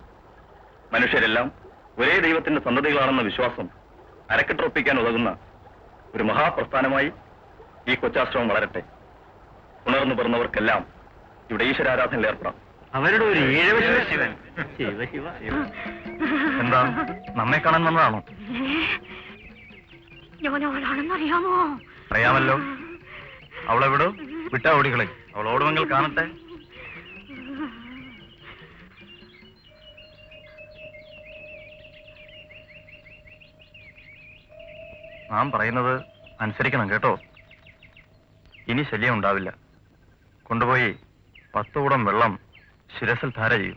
മനുഷ്യരെല്ലാം ഒരേ ദൈവത്തിന്റെ സന്തതികളാണെന്ന വിശ്വാസം അരക്കെട്ടുറപ്പിക്കാൻ ഉതകുന്ന ഒരു മഹാപ്രസ്ഥാനമായി ഈ കൊച്ചാശ്രമം വളരട്ടെ. ഉണർന്നു പിറന്നവർക്കെല്ലാം ഇവിടെ ഈശ്വരാരാധനയിൽ ഏർപ്പെടാം. അവരുടെ ഒരു ഈഴവ ശിവൻ. ശിവ ശിവ! എന്താ, നമ്മെ കാണാൻ വന്നതാണോ? ഞാനവളാണെന്നറിയാമോ? അറിയാമല്ലോ. അവളെവിടോ? വിട്ടാ ഓടികളെ. അവൾ ഓടുമെങ്കിൽ കാണട്ടെ. നാം പറയുന്നത് അനുസരിക്കണം കേട്ടോ. ഇനി ശല്യം ഉണ്ടാവില്ല. കൊണ്ടുപോയി 10 കുടം വെള്ളം ശിരസിൽ ധാര ചെയ്യൂ.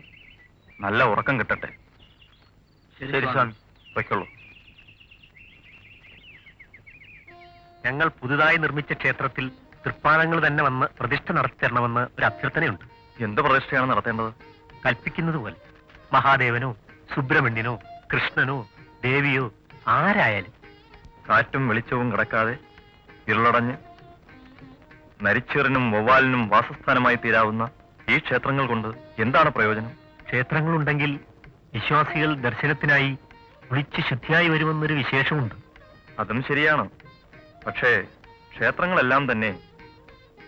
നല്ല ഉറക്കം കിട്ടട്ടെ. ശരി സ്വാമി, വയ്ക്കുള്ളൂ. ഞങ്ങൾ പുതുതായി നിർമ്മിച്ച ക്ഷേത്രത്തിൽ തൃപ്പാദങ്ങൾ തന്നെ വന്ന് പ്രതിഷ്ഠ നടത്തി തരണമെന്ന് ഒരു അഭ്യർത്ഥനയുണ്ട്. എന്ത് പ്രതിഷ്ഠയാണ് നടത്തേണ്ടത്? കൽപ്പിക്കുന്നത് പോലെ മഹാദേവനോ സുബ്രഹ്മണ്യനോ കൃഷ്ണനോ ദേവിയോ ആരായാലും. കാറ്റും വെളിച്ചവും കിടക്കാതെ ഇരുളടഞ്ഞ് നരിച്ചീറിനും വവ്വാലിനും വാസസ്ഥാനമായി തീരാവുന്ന ഈ ക്ഷേത്രങ്ങൾ കൊണ്ട് എന്താണ് പ്രയോജനം? ക്ഷേത്രങ്ങളുണ്ടെങ്കിൽ വിശ്വാസികൾ ദർശനത്തിനായി വിളിച്ച് ശുദ്ധിയായി വരുമെന്നൊരു വിശേഷമുണ്ട്. അതും ശരിയാണ്. പക്ഷേ ക്ഷേത്രങ്ങളെല്ലാം തന്നെ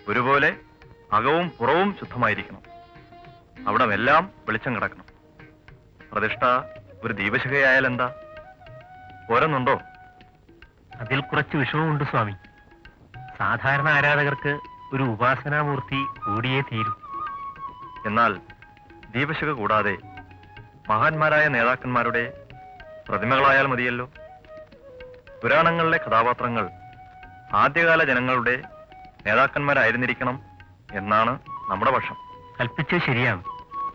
ഒരുപോലെ അകവും പുറവും ശുദ്ധമായിരിക്കണം. അവിടമെല്ലാം വെളിച്ചം കിടക്കണം. പ്രതിഷ്ഠ ഒരു ദീപശിഖയായാൽ എന്താ? പോരുന്നുണ്ടോ? അതിൽ കുറച്ച് വിഷമമുണ്ട് സ്വാമി. സാധാരണ ആരാധകർക്ക് ഒരു ഉപാസനാമൂർത്തി കൂടിയേ തീരൂ. എന്നാൽ ദീപശിഖ കൂടാതെ മഹാന്മാരായ നേതാക്കന്മാരുടെ പ്രതിമകളായാൽ മതിയല്ലോ. പുരാണങ്ങളിലെ കഥാപാത്രങ്ങൾ ആദ്യകാല ജനങ്ങളുടെ നേതാക്കന്മാരായിരുന്നിരിക്കണം എന്നാണ് നമ്മുടെ പക്ഷം. കൽപ്പിച്ചത് ശരിയാണ്.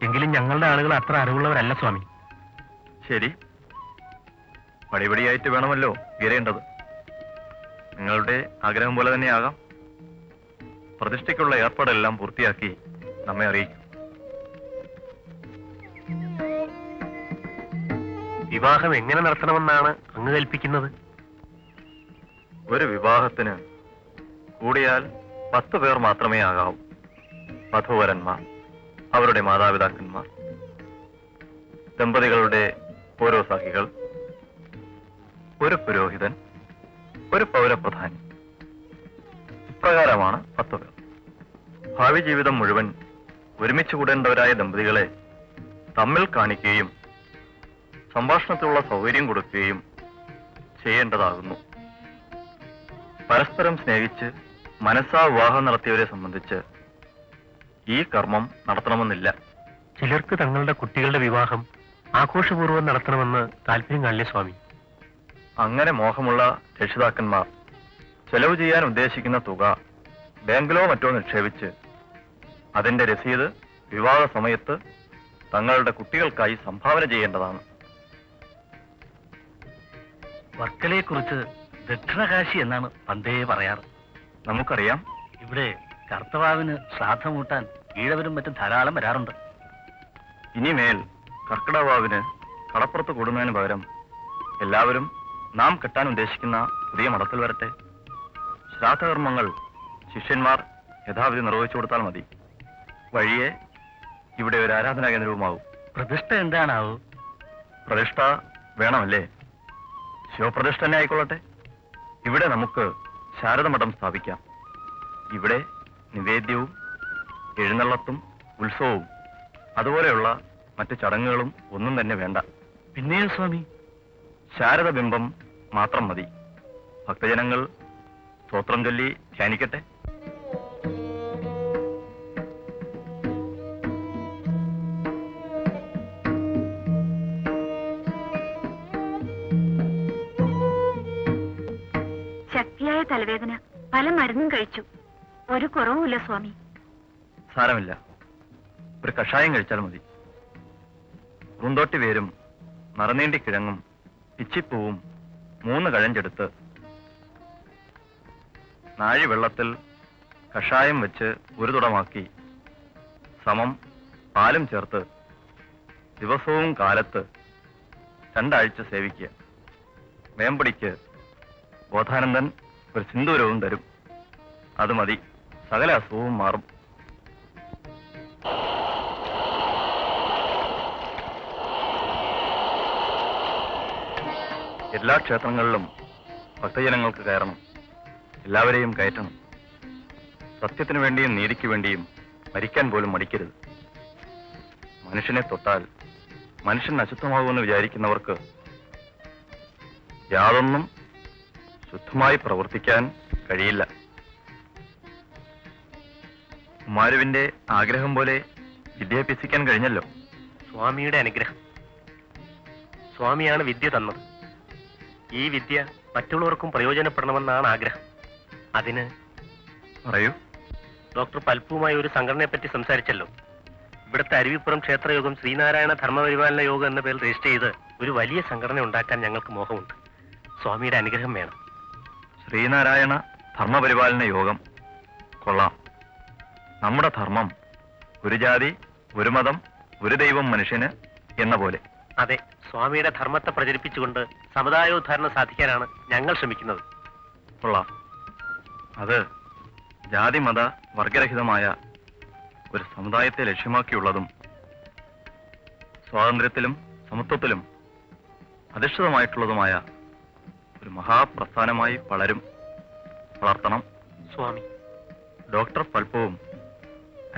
എങ്കിലും ഞങ്ങളുടെ ആളുകൾ അത്ര അറിവുള്ളവരല്ല സ്വാമി. ശരി, പടിപടിയായിട്ട് വേണമല്ലോ ഉയരേണ്ടത്. നിങ്ങളുടെ ആഗ്രഹം പോലെ തന്നെയാകാം. പ്രതിഷ്ഠയ്ക്കുള്ള ഏർപ്പാടെല്ലാം പൂർത്തിയാക്കി നമ്മെ അറിയിക്കും. വിവാഹം എങ്ങനെ നടത്തണമെന്നാണ് അങ്ങ് കൽപ്പിക്കുന്നത്? ഒരു വിവാഹത്തിന് കൂടിയാൽ 10 പേർ മാത്രമേ ആകാവൂ. വധൂവരന്മാർ, അവരുടെ മാതാപിതാക്കന്മാർ, ദമ്പതികളുടെ ഓരോ സഖികൾ, ഒരു പുരോഹിതൻ, ഒരു പൗരപ്രധാനി. ഇപ്രകാരമാണ് 10 പേർ. ഭാവി ജീവിതം മുഴുവൻ ഒരുമിച്ച് കൂടേണ്ടവരായ ദമ്പതികളെ തമ്മിൽ കാണിക്കുകയും സംഭാഷണത്തിലുള്ള സൗകര്യം കൊടുക്കുകയും ചെയ്യേണ്ടതാകുന്നു. പരസ്പരം സ്നേഹിച്ച് മനസ്സാ വിവാഹം നടത്തിയവരെ സംബന്ധിച്ച് ഈ കർമ്മം നടത്തണമെന്നില്ല. ചിലർക്ക് തങ്ങളുടെ കുട്ടികളുടെ വിവാഹം ആഘോഷപൂർവ്വം നടത്തണമെന്ന് താല്പര്യം കാണില്ലേ സ്വാമി? അങ്ങനെ മോഹമുള്ള രക്ഷിതാക്കന്മാർ ചെലവ് ചെയ്യാൻ ഉദ്ദേശിക്കുന്ന തുക ബാങ്കിലോ മറ്റോ നിക്ഷേപിച്ച് അതിന്റെ രസീത് വിവാഹ സമയത്ത് തങ്ങളുടെ കുട്ടികൾക്കായി സംഭാവന ചെയ്യേണ്ടതാണ്. വർക്കലയെക്കുറിച്ച് ദക്ഷിണകാശി എന്നാണ് പണ്ടേ പറയാറ്. നമുക്കറിയാം. ഇവിടെ കർത്തവാവിന് ശ്രാദ്ധമൂട്ടാൻ ഈഴവരും മറ്റും ധാരാളം വരാറുണ്ട്. ഇനിമേൽ കർക്കിടവാവിന് കടപ്പുറത്ത് കൂടുന്നതിന് പകരം എല്ലാവരും നാം കെട്ടാൻ ഉദ്ദേശിക്കുന്ന പുതിയ മഠത്തിൽ വരട്ടെ. ശ്രാദ്ധകർമ്മങ്ങൾ ശിഷ്യന്മാർ യഥാവിധി നിർവഹിച്ചു കൊടുത്താൽ മതി. വഴിയെ ഇവിടെ ഒരു ആരാധനാ കേന്ദ്രവുമാവും. പ്രതിഷ്ഠ എന്താണാവൂ? പ്രതിഷ്ഠ വേണമല്ലേ? ശിവപ്രതിഷ്ഠ തന്നെ ആയിക്കൊള്ളട്ടെ. ഇവിടെ നമുക്ക് ശാരദമഠം സ്ഥാപിക്കാം. ഇവിടെ നിവേദ്യവും എഴുന്നള്ളത്തും ഉത്സവവും അതുപോലെയുള്ള മറ്റു ചടങ്ങുകളും ഒന്നും തന്നെ വേണ്ട. പിന്നെയോ സ്വാമി? ശാരദബിംബം മാത്രം മതി. ഭക്തജനങ്ങൾ സ്തോത്രം ചൊല്ലി ധ്യാനിക്കട്ടെ. ശക്തിയായ തലവേദന, പല മരുന്നും കഴിച്ചു, ഒരു കുറവുമില്ല സ്വാമി. സാരമില്ല, ഒരു കഷായം കഴിച്ചാൽ മതി. പൂന്തോട്ടി വേരും നറനീണ്ടി കിഴങ്ങും പിച്ചിപ്പൂവും 3 കഴഞ്ചെടുത്ത് നാഴി വെള്ളത്തിൽ കഷായം വെച്ച് ഒരു തുടമാക്കി സമം പാലും ചേർത്ത് ദിവസവും കാലത്ത് 2 ആഴ്ച സേവിക്കുക. വേമ്പടിക്ക് ബോധാനന്ദൻ ഒരു സിന്ദൂരവും തരും. അത് മതി, സകല അസുഖവും മാറും. എല്ലാ ക്ഷേത്രങ്ങളിലും ഭക്തജനങ്ങൾക്ക് കയറണം. എല്ലാവരെയും കയറ്റണം. സത്യത്തിനു വേണ്ടിയും നീതിക്ക് വേണ്ടിയും മരിക്കാൻ പോലും മടിക്കരുത്. മനുഷ്യനെ തൊട്ടാൽ മനുഷ്യൻ അശുദ്ധമാകുമെന്ന് വിചാരിക്കുന്നവർക്ക് യാതൊന്നും ശുദ്ധമായി പ്രവർത്തിക്കാൻ കഴിയില്ല. കുമാരുവിന്റെ ആഗ്രഹം പോലെ വിദ്യ അഭ്യസിക്കാൻ കഴിഞ്ഞല്ലോ. സ്വാമിയുടെ അനുഗ്രഹം. സ്വാമിയാണ് വിദ്യ തന്നത്. ഈ വിദ്യ മറ്റുള്ളവർക്കും പ്രയോജനപ്പെടണമെന്നാണ് ആഗ്രഹം. അതിന് പറയൂ. ഡോക്ടർ പൽപ്പുമായി ഒരു സംഘടനയെപ്പറ്റി സംസാരിച്ചല്ലോ. ഇവിടുത്തെ അരുവിപ്പുറം ക്ഷേത്രയോഗം ശ്രീനാരായണ ധർമ്മപരിപാലന യോഗം എന്ന പേരിൽ രജിസ്റ്റർ ചെയ്ത് ഒരു വലിയ സംഘടന ഉണ്ടാക്കാൻ ഞങ്ങൾക്ക് മോഹമുണ്ട്. സ്വാമിയുടെ അനുഗ്രഹം വേണം. ശ്രീനാരായണ ധർമ്മപരിപാലന യോഗം കൊള്ളാം. നമ്മുടെ ധർമ്മം ഒരു ജാതി, ഒരു മതം, ഒരു ദൈവം മനുഷ്യന് എന്ന പോലെ. അതെ, സ്വാമിയുടെ ധർമ്മത്തെ പ്രചരിപ്പിച്ചുകൊണ്ട് സമുദായോദ്ധാരണം സാധിക്കാനാണ് ഞങ്ങൾ ശ്രമിക്കുന്നത്. കൊള്ളാം. അത് ജാതി മത വർഗരഹിതമായ ഒരു സമുദായത്തെ ലക്ഷ്യമാക്കിയുള്ളതും സ്വാതന്ത്ര്യത്തിലും സമത്വത്തിലും അധിഷ്ഠിതമായിട്ടുള്ളതുമായ ഒരു മഹാപ്രസ്ഥാനമായി വളർത്തണം. സ്വാമി, ഡോക്ടർ പൽപ്പവും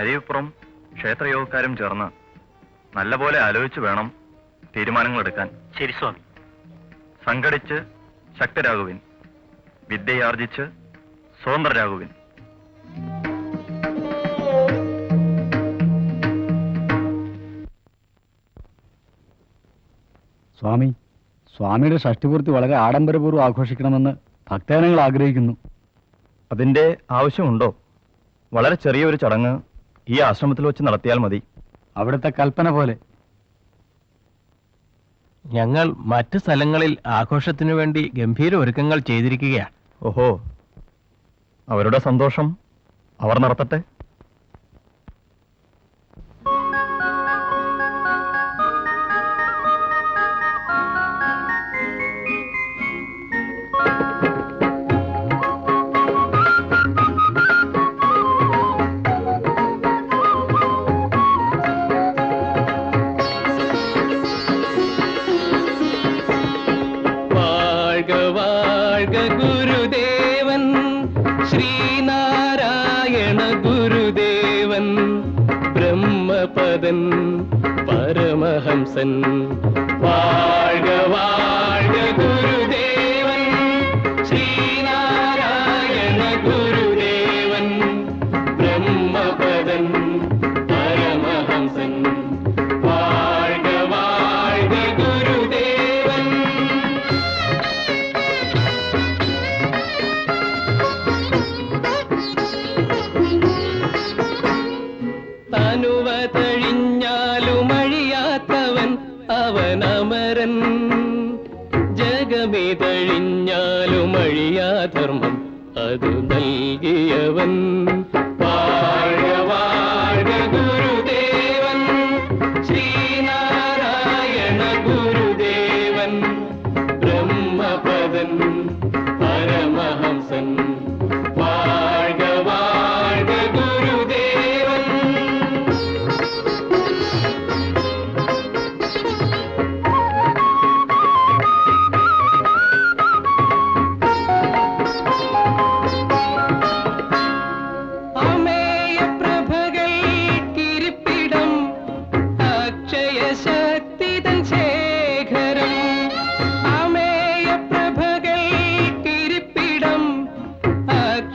അരിവിപ്പുറം ക്ഷേത്രയോഗക്കാരും ചേർന്ന് നല്ലപോലെ ആലോചിച്ച് വേണം തീരുമാനങ്ങൾ എടുക്കാൻ. ശരി സ്വാമി. സംഘടിച്ച് ശക്തരാകുവിൻ, വിദ്യയാർജിച്ച് സ്വതന്ത്രരാകുവിൻ. സ്വാമി, സ്വാമിയുടെ ഷഷ്ടിപൂർത്തി വളരെ ആഡംബരപൂർവ്വം ആഘോഷിക്കണമെന്ന് ഭക്തജനങ്ങൾ ആഗ്രഹിക്കുന്നു. അതിന്റെ ആവശ്യമുണ്ടോ? വളരെ ചെറിയൊരു ചടങ്ങ് ഈ ആശ്രമത്തിൽ വെച്ച് നടത്തിയാൽ മതി. അവിടുത്തെ കൽപ്പന പോലെ. ഞങ്ങൾ മറ്റ് സ്ഥലങ്ങളിൽ ആഘോഷത്തിനു വേണ്ടി ഗംഭീര ഒരുക്കങ്ങൾ ചെയ്തിരിക്കുകയാണ്. ഓഹോ, അവരുടെ സന്തോഷം അവർ നടത്തട്ടെ. ഗുരുദേവൻ ശ്രീനാരായണ ഗുരുദേവൻ ബ്രഹ്മപദൻ പരമഹംസൻ വാഴ്ക വാഴ്ക ഗുരുദേവൻ ശ്രീനാരായണ ഗുരുദേവൻ ബ്രഹ്മപദൻ പരമഹംസൻ വാഴ്ക വാഴ്ക ഗുരുദേവൻ. തനുവതഴിഞ്ഞാലുമഴിയാത്തവൻ അവനമരൻ, ജഗമേതഴിഞ്ഞാലുമഴിയാധർമ്മം അതു നൽകിയവൻ. വാഴ്ക വാഴ്ക ഗുരുദേവൻ ശ്രീനാരായണ ഗുരുദേവൻ ബ്രഹ്മപദ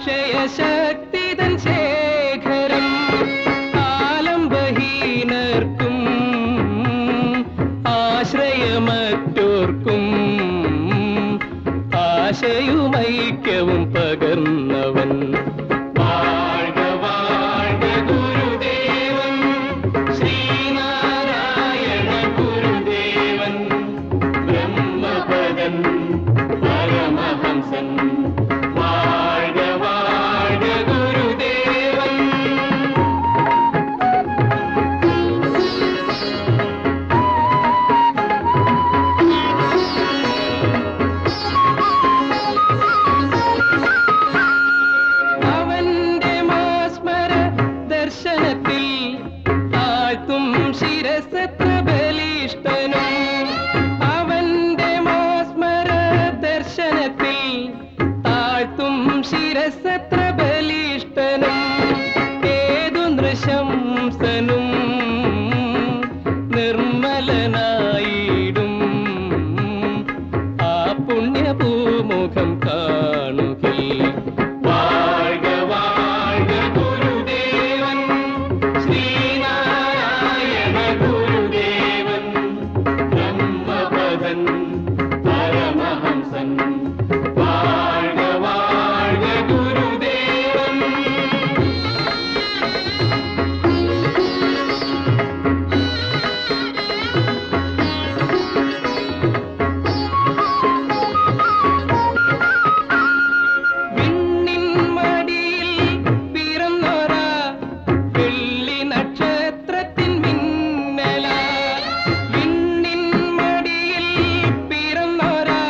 അതിശയശക്തിതൻ ശേഖരം ആലംബഹീനർക്കും ആശ്രയമറ്റോർക്കും ആശയുമൈക്യവും പകർന്നവൻ വാഴ്ക വാഴ്ക ഗുരുദേവൻ ശ്രീനാരായണ ഗുരുദേവൻ ബ്രഹ്മപദൻ പരമഹംസൻ വാഴ്ക വാഴ്ക ഗുരുദേവൻ. അവന്റെ മാസ്മര ദർശനത്തിൽ താഴ്ത്തും ശിരസത്ര ബലിഷ്ഠനും അവന്റെ മാസ്മര ദർശനത്തിൽ താഴ്ത്തും ശിരസത്ര ബലിഷ്ഠനും ഏതു നൃശംസനും നിർമ്മലനായിടും ആ പുണ്യഭൂമുഖം കാണുകിൽ വാഴ്ക വാഴ്ക ഗുരുദേവൻ ശ്രീനാരായണ ഗുരുദേവൻ ബ്രഹ്മപദൻ പരമഹംസൻ വാഴ്ക വാഴ്ക ഗുരുദേവൻ. വിണ്ണിൻ മടിയിൽ പിറന്നൊരാ വെള്ളി നക്ഷത്രത്തിൻ മിന്നല വിണ്ണിൻ മടിയിൽ പിറന്നൊരാ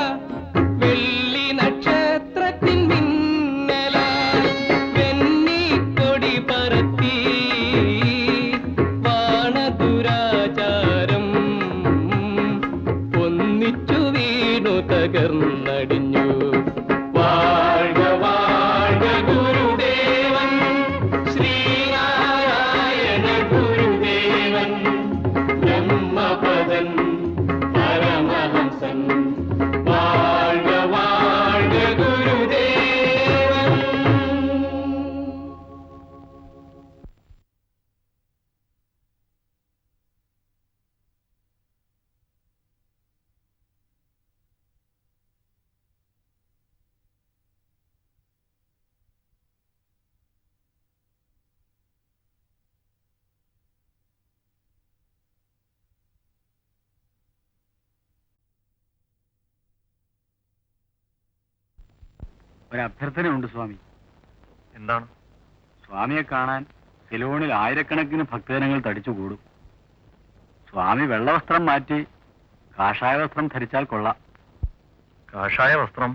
വെള്ളി നക്ഷത്രത്തിൻ മിന്നല വെണ്ണിക്കൊടി പറത്തി വാണദുരാചാരം ഒന്നിച്ചു വീണു തകർന്നടിഞ്ഞു വാഴ്ക വാഴ്ക ഗുരുദേവൻ ശ്രീനാരായണ ഗുരുദേവൻ ബ്രഹ്മപദൻ പരമഹംസൻ വാഴ്ക വാഴ്ക ഗുരുദേവൻ. ഒരഭ്യർത്ഥനയുണ്ട് സ്വാമി. എന്താണ്? സ്വാമിയെ കാണാൻ സിലോണിൽ ആയിരക്കണക്കിന് ഭക്തജനങ്ങൾ തടിച്ചുകൂടും. സ്വാമി വെള്ളവസ്ത്രം മാറ്റി കാഷായ വസ്ത്രം ധരിച്ചാൽ കൊള്ളാം. കാഷായ വസ്ത്രം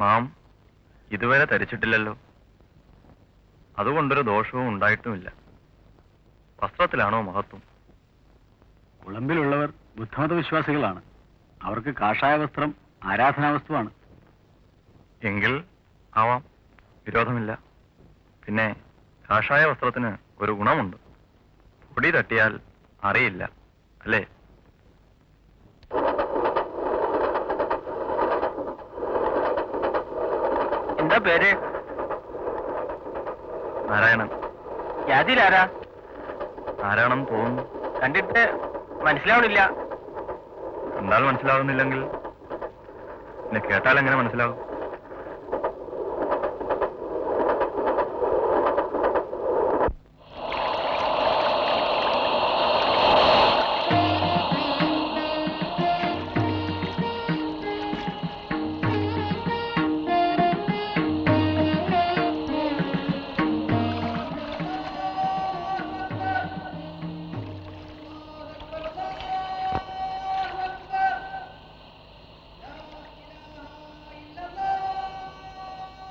നാം ഇതുവരെ ധരിച്ചിട്ടില്ലല്ലോ. അതുകൊണ്ടൊരു ദോഷവും ഉണ്ടായിട്ടുമില്ല. വസ്ത്രത്തിലാണോ മഹത്വം? കുളമ്പിലുള്ളവർ ബുദ്ധമത വിശ്വാസികളാണ്. അവർക്ക് കാഷായ വസ്ത്രം ആരാധനാവസ്തുവാണ്. എങ്കിൽ ആവാം, വിരോധമില്ല. പിന്നെ കാഷായ വസ്ത്രത്തിന് ഒരു ഗുണമുണ്ട്. പൊടി തട്ടിയാൽ അറിയില്ല, അല്ലേ? എന്താ പേര്? നാരായണൻ. യാതിലാരാ? ആരാണെന്ന് തോന്നുന്നു. കണ്ടിട്ട് മനസ്സിലാവണില്ല. കണ്ടാൽ മനസ്സിലാവുന്നില്ലെങ്കിൽ പിന്നെ കേട്ടാൽ എങ്ങനെ മനസ്സിലാവും?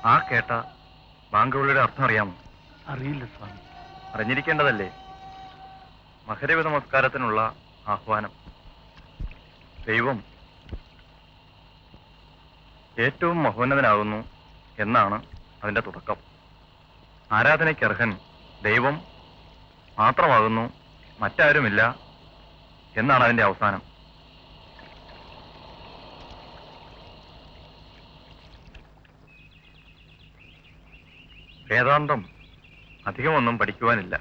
ആ കേട്ട ബാങ്കുകളുടെ അർത്ഥം അറിയാമോ? അറിയില്ല സ്വാമി. അറിഞ്ഞിരിക്കേണ്ടതല്ലേ? മകരവിധ നമസ്കാരത്തിനുള്ള ആഹ്വാനം. ദൈവം ഏറ്റവും മഹോന്നതനാകുന്നു എന്നാണ് അതിന്റെ തുടക്കം. ആരാധനയ്ക്കർഹൻ ദൈവം മാത്രമാകുന്നു, മറ്റാരുമില്ല എന്നാണ് അതിന്റെ അവസാനം. വേദാന്തം അധികമൊന്നും പഠിക്കുവാനില്ല.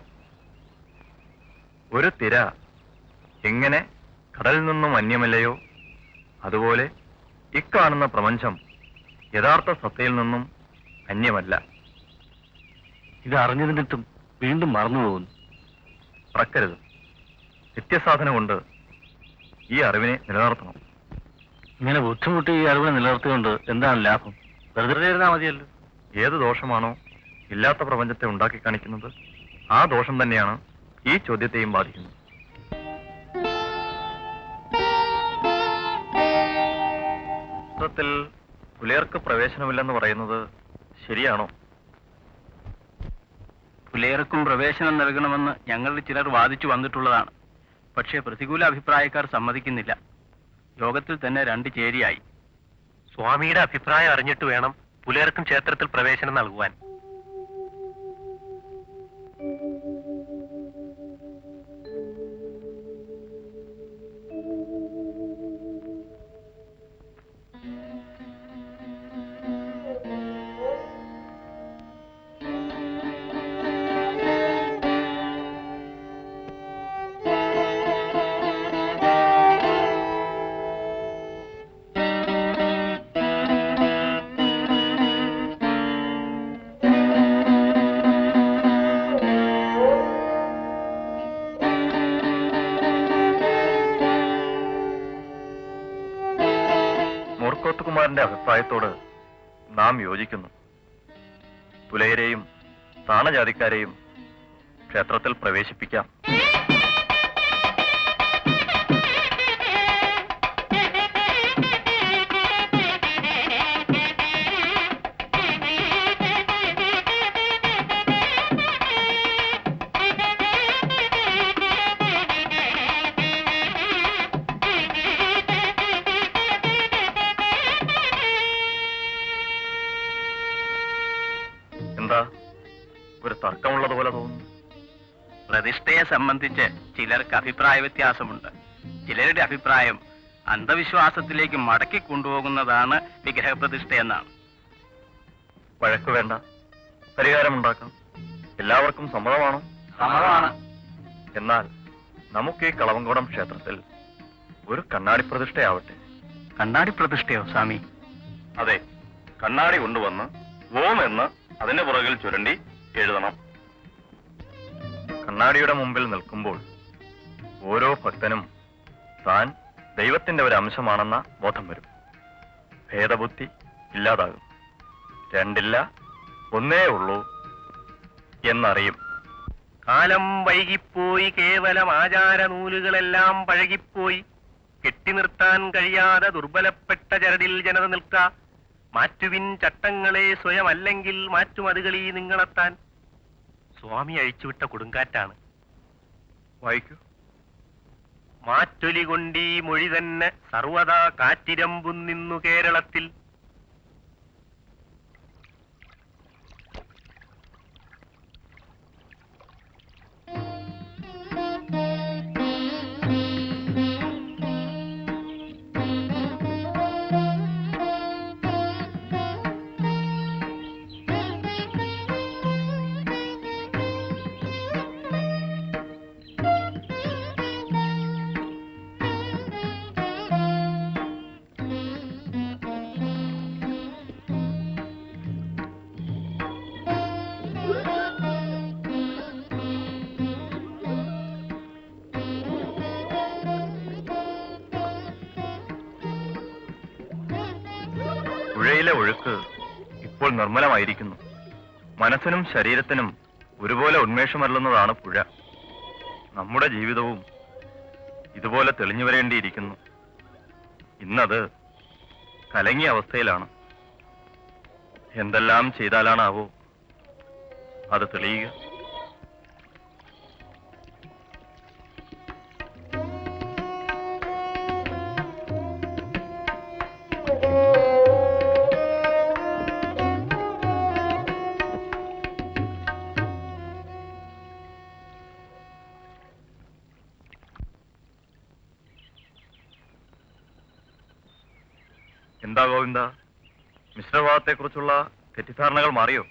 ഒരു തിര എങ്ങനെ കടലിൽ നിന്നും അന്യമല്ലയോ അതുപോലെ ഇക്കാണുന്ന പ്രപഞ്ചം യഥാർത്ഥ സത്തയിൽ നിന്നും അന്യമല്ല. ഇത് അറിഞ്ഞിരുന്നിട്ടും വീണ്ടും മറന്നു പോകുന്നു. മറക്കരുത്. നിത്യസാധന കൊണ്ട് ഈ അറിവിനെ നിലനിർത്തണം. ഇങ്ങനെ ബുദ്ധിമുട്ടി ഈ അറിവിനെ നിലനിർത്തിക്കൊണ്ട് എന്താണ് ലാഭം? വെറുതെ ഇരുന്നാൽ മതിയല്ലോ. ഏത് ദോഷമാണോ ഇല്ലാത്ത പ്രപഞ്ചത്തെ ഉണ്ടാക്കി കാണിക്കുന്നത്, ആ ദോഷം തന്നെയാണ് ഈ ചോദ്യത്തെയും ബാധിക്കുന്നത്. ത്തിൽ പുലയർക്ക് പ്രവേശനമില്ലെന്ന് പറയുന്നത് ശരിയാണോ? പുലയർക്കും പ്രവേശനം നൽകണമെന്ന് ഞങ്ങളിൽ ചിലർ വാദിച്ചു വന്നിട്ടുള്ളതാണ്. പക്ഷേ പ്രതികൂല അഭിപ്രായക്കാർ സമ്മതിക്കുന്നില്ല. യോഗത്തിൽ തന്നെ 2 ചേരിയായി. സ്വാമിയുടെ അഭിപ്രായം അറിഞ്ഞിട്ട് വേണം പുലയർക്കും ക്ഷേത്രത്തിൽ പ്രവേശനം നൽകുവാൻ. മൂർക്കോത്തുകുമാരന്റെ അഭിപ്രായത്തോട് നാം യോജിക്കുന്നു. പുലയരെയും താണജാതിക്കാരെയും ക്ഷേത്രത്തിൽ പ്രവേശിപ്പിക്കാം. എന്താ ഒരു തർക്കമുള്ളതുപോലെ തോന്നുന്നു? പ്രതിഷ്ഠയെ സംബന്ധിച്ച് ചിലർക്ക് അഭിപ്രായ വ്യത്യാസമുണ്ട്. ചിലരുടെ അഭിപ്രായം അന്ധവിശ്വാസത്തിലേക്ക് മടക്കി കൊണ്ടുപോകുന്നതാണ് വിഗ്രഹപ്രതിഷ്ഠ എന്നാണ്. വഴക്ക് വേണ്ട, പരിഹാരമുണ്ടാക്കാം. എല്ലാവർക്കും സമ്മതമാണോ? സമ്മതമാണ്. എന്നാൽ നമുക്ക് ഈ കളവങ്കോടം ക്ഷേത്രത്തിൽ ഒരു കണ്ണാടി പ്രതിഷ്ഠയാവട്ടെ. കണ്ണാടി പ്രതിഷ്ഠയോ സ്വാമി? അതെ, കണ്ണാടി കൊണ്ടുവന്ന് ഓം എന്ന് അതിന്റെ പുറകിൽ ചുരണ്ടി എഴുതണം. കണ്ണാടിയുടെ മുമ്പിൽ നിൽക്കുമ്പോൾ ഓരോ ഭക്തനും താൻ ദൈവത്തിന്റെ ഒരു അംശമാണെന്ന ബോധം വരും. ഭേദബുദ്ധി ഇല്ലാതാകും. 2 ഇല്ല 1 ഉള്ളൂ എന്നറിയും. കാലം വൈകിപ്പോയി, കേവലം ആചാര നൂലുകളെല്ലാം പഴകിപ്പോയി. കെട്ടി നിർത്താൻ കഴിയാതെ ദുർബലപ്പെട്ട ചരടിൽ ജനത നിൽക്ക. മാറ്റുവിൻ ചട്ടങ്ങളെ സ്വയം, അല്ലെങ്കിൽ മാറ്റുമതുകളീ നിങ്ങളെത്താൻ. സ്വാമി അഴിച്ചുവിട്ട കൊടുങ്കാറ്റാണ്. വായിക്കൂ. മാറ്റൊലി കൊണ്ടീ മൊഴി തന്നെ സർവദാ കാറ്റിരമ്പും നിന്നു കേരളത്തിൽ. പുഴയിലെ ഒഴുക്ക് ഇപ്പോൾ നിർമ്മലമായിരിക്കുന്നു. മനസ്സിനും ശരീരത്തിനും ഒരുപോലെ ഉന്മേഷമല്ലുന്നതാണ് പുഴ. നമ്മുടെ ജീവിതവും ഇതുപോലെ തെളിഞ്ഞു വരേണ്ടിയിരിക്കുന്നു. ഇന്നത് കലങ്ങിയ അവസ്ഥയിലാണ്. എന്തെല്ലാം ചെയ്താലാണാവോ അത് തെളിയുക? എന്താ ഗോവിന്ദ, മിശ്രഭാവത്തെക്കുറിച്ചുള്ള തെറ്റിദ്ധാരണകൾ മാറിയോ?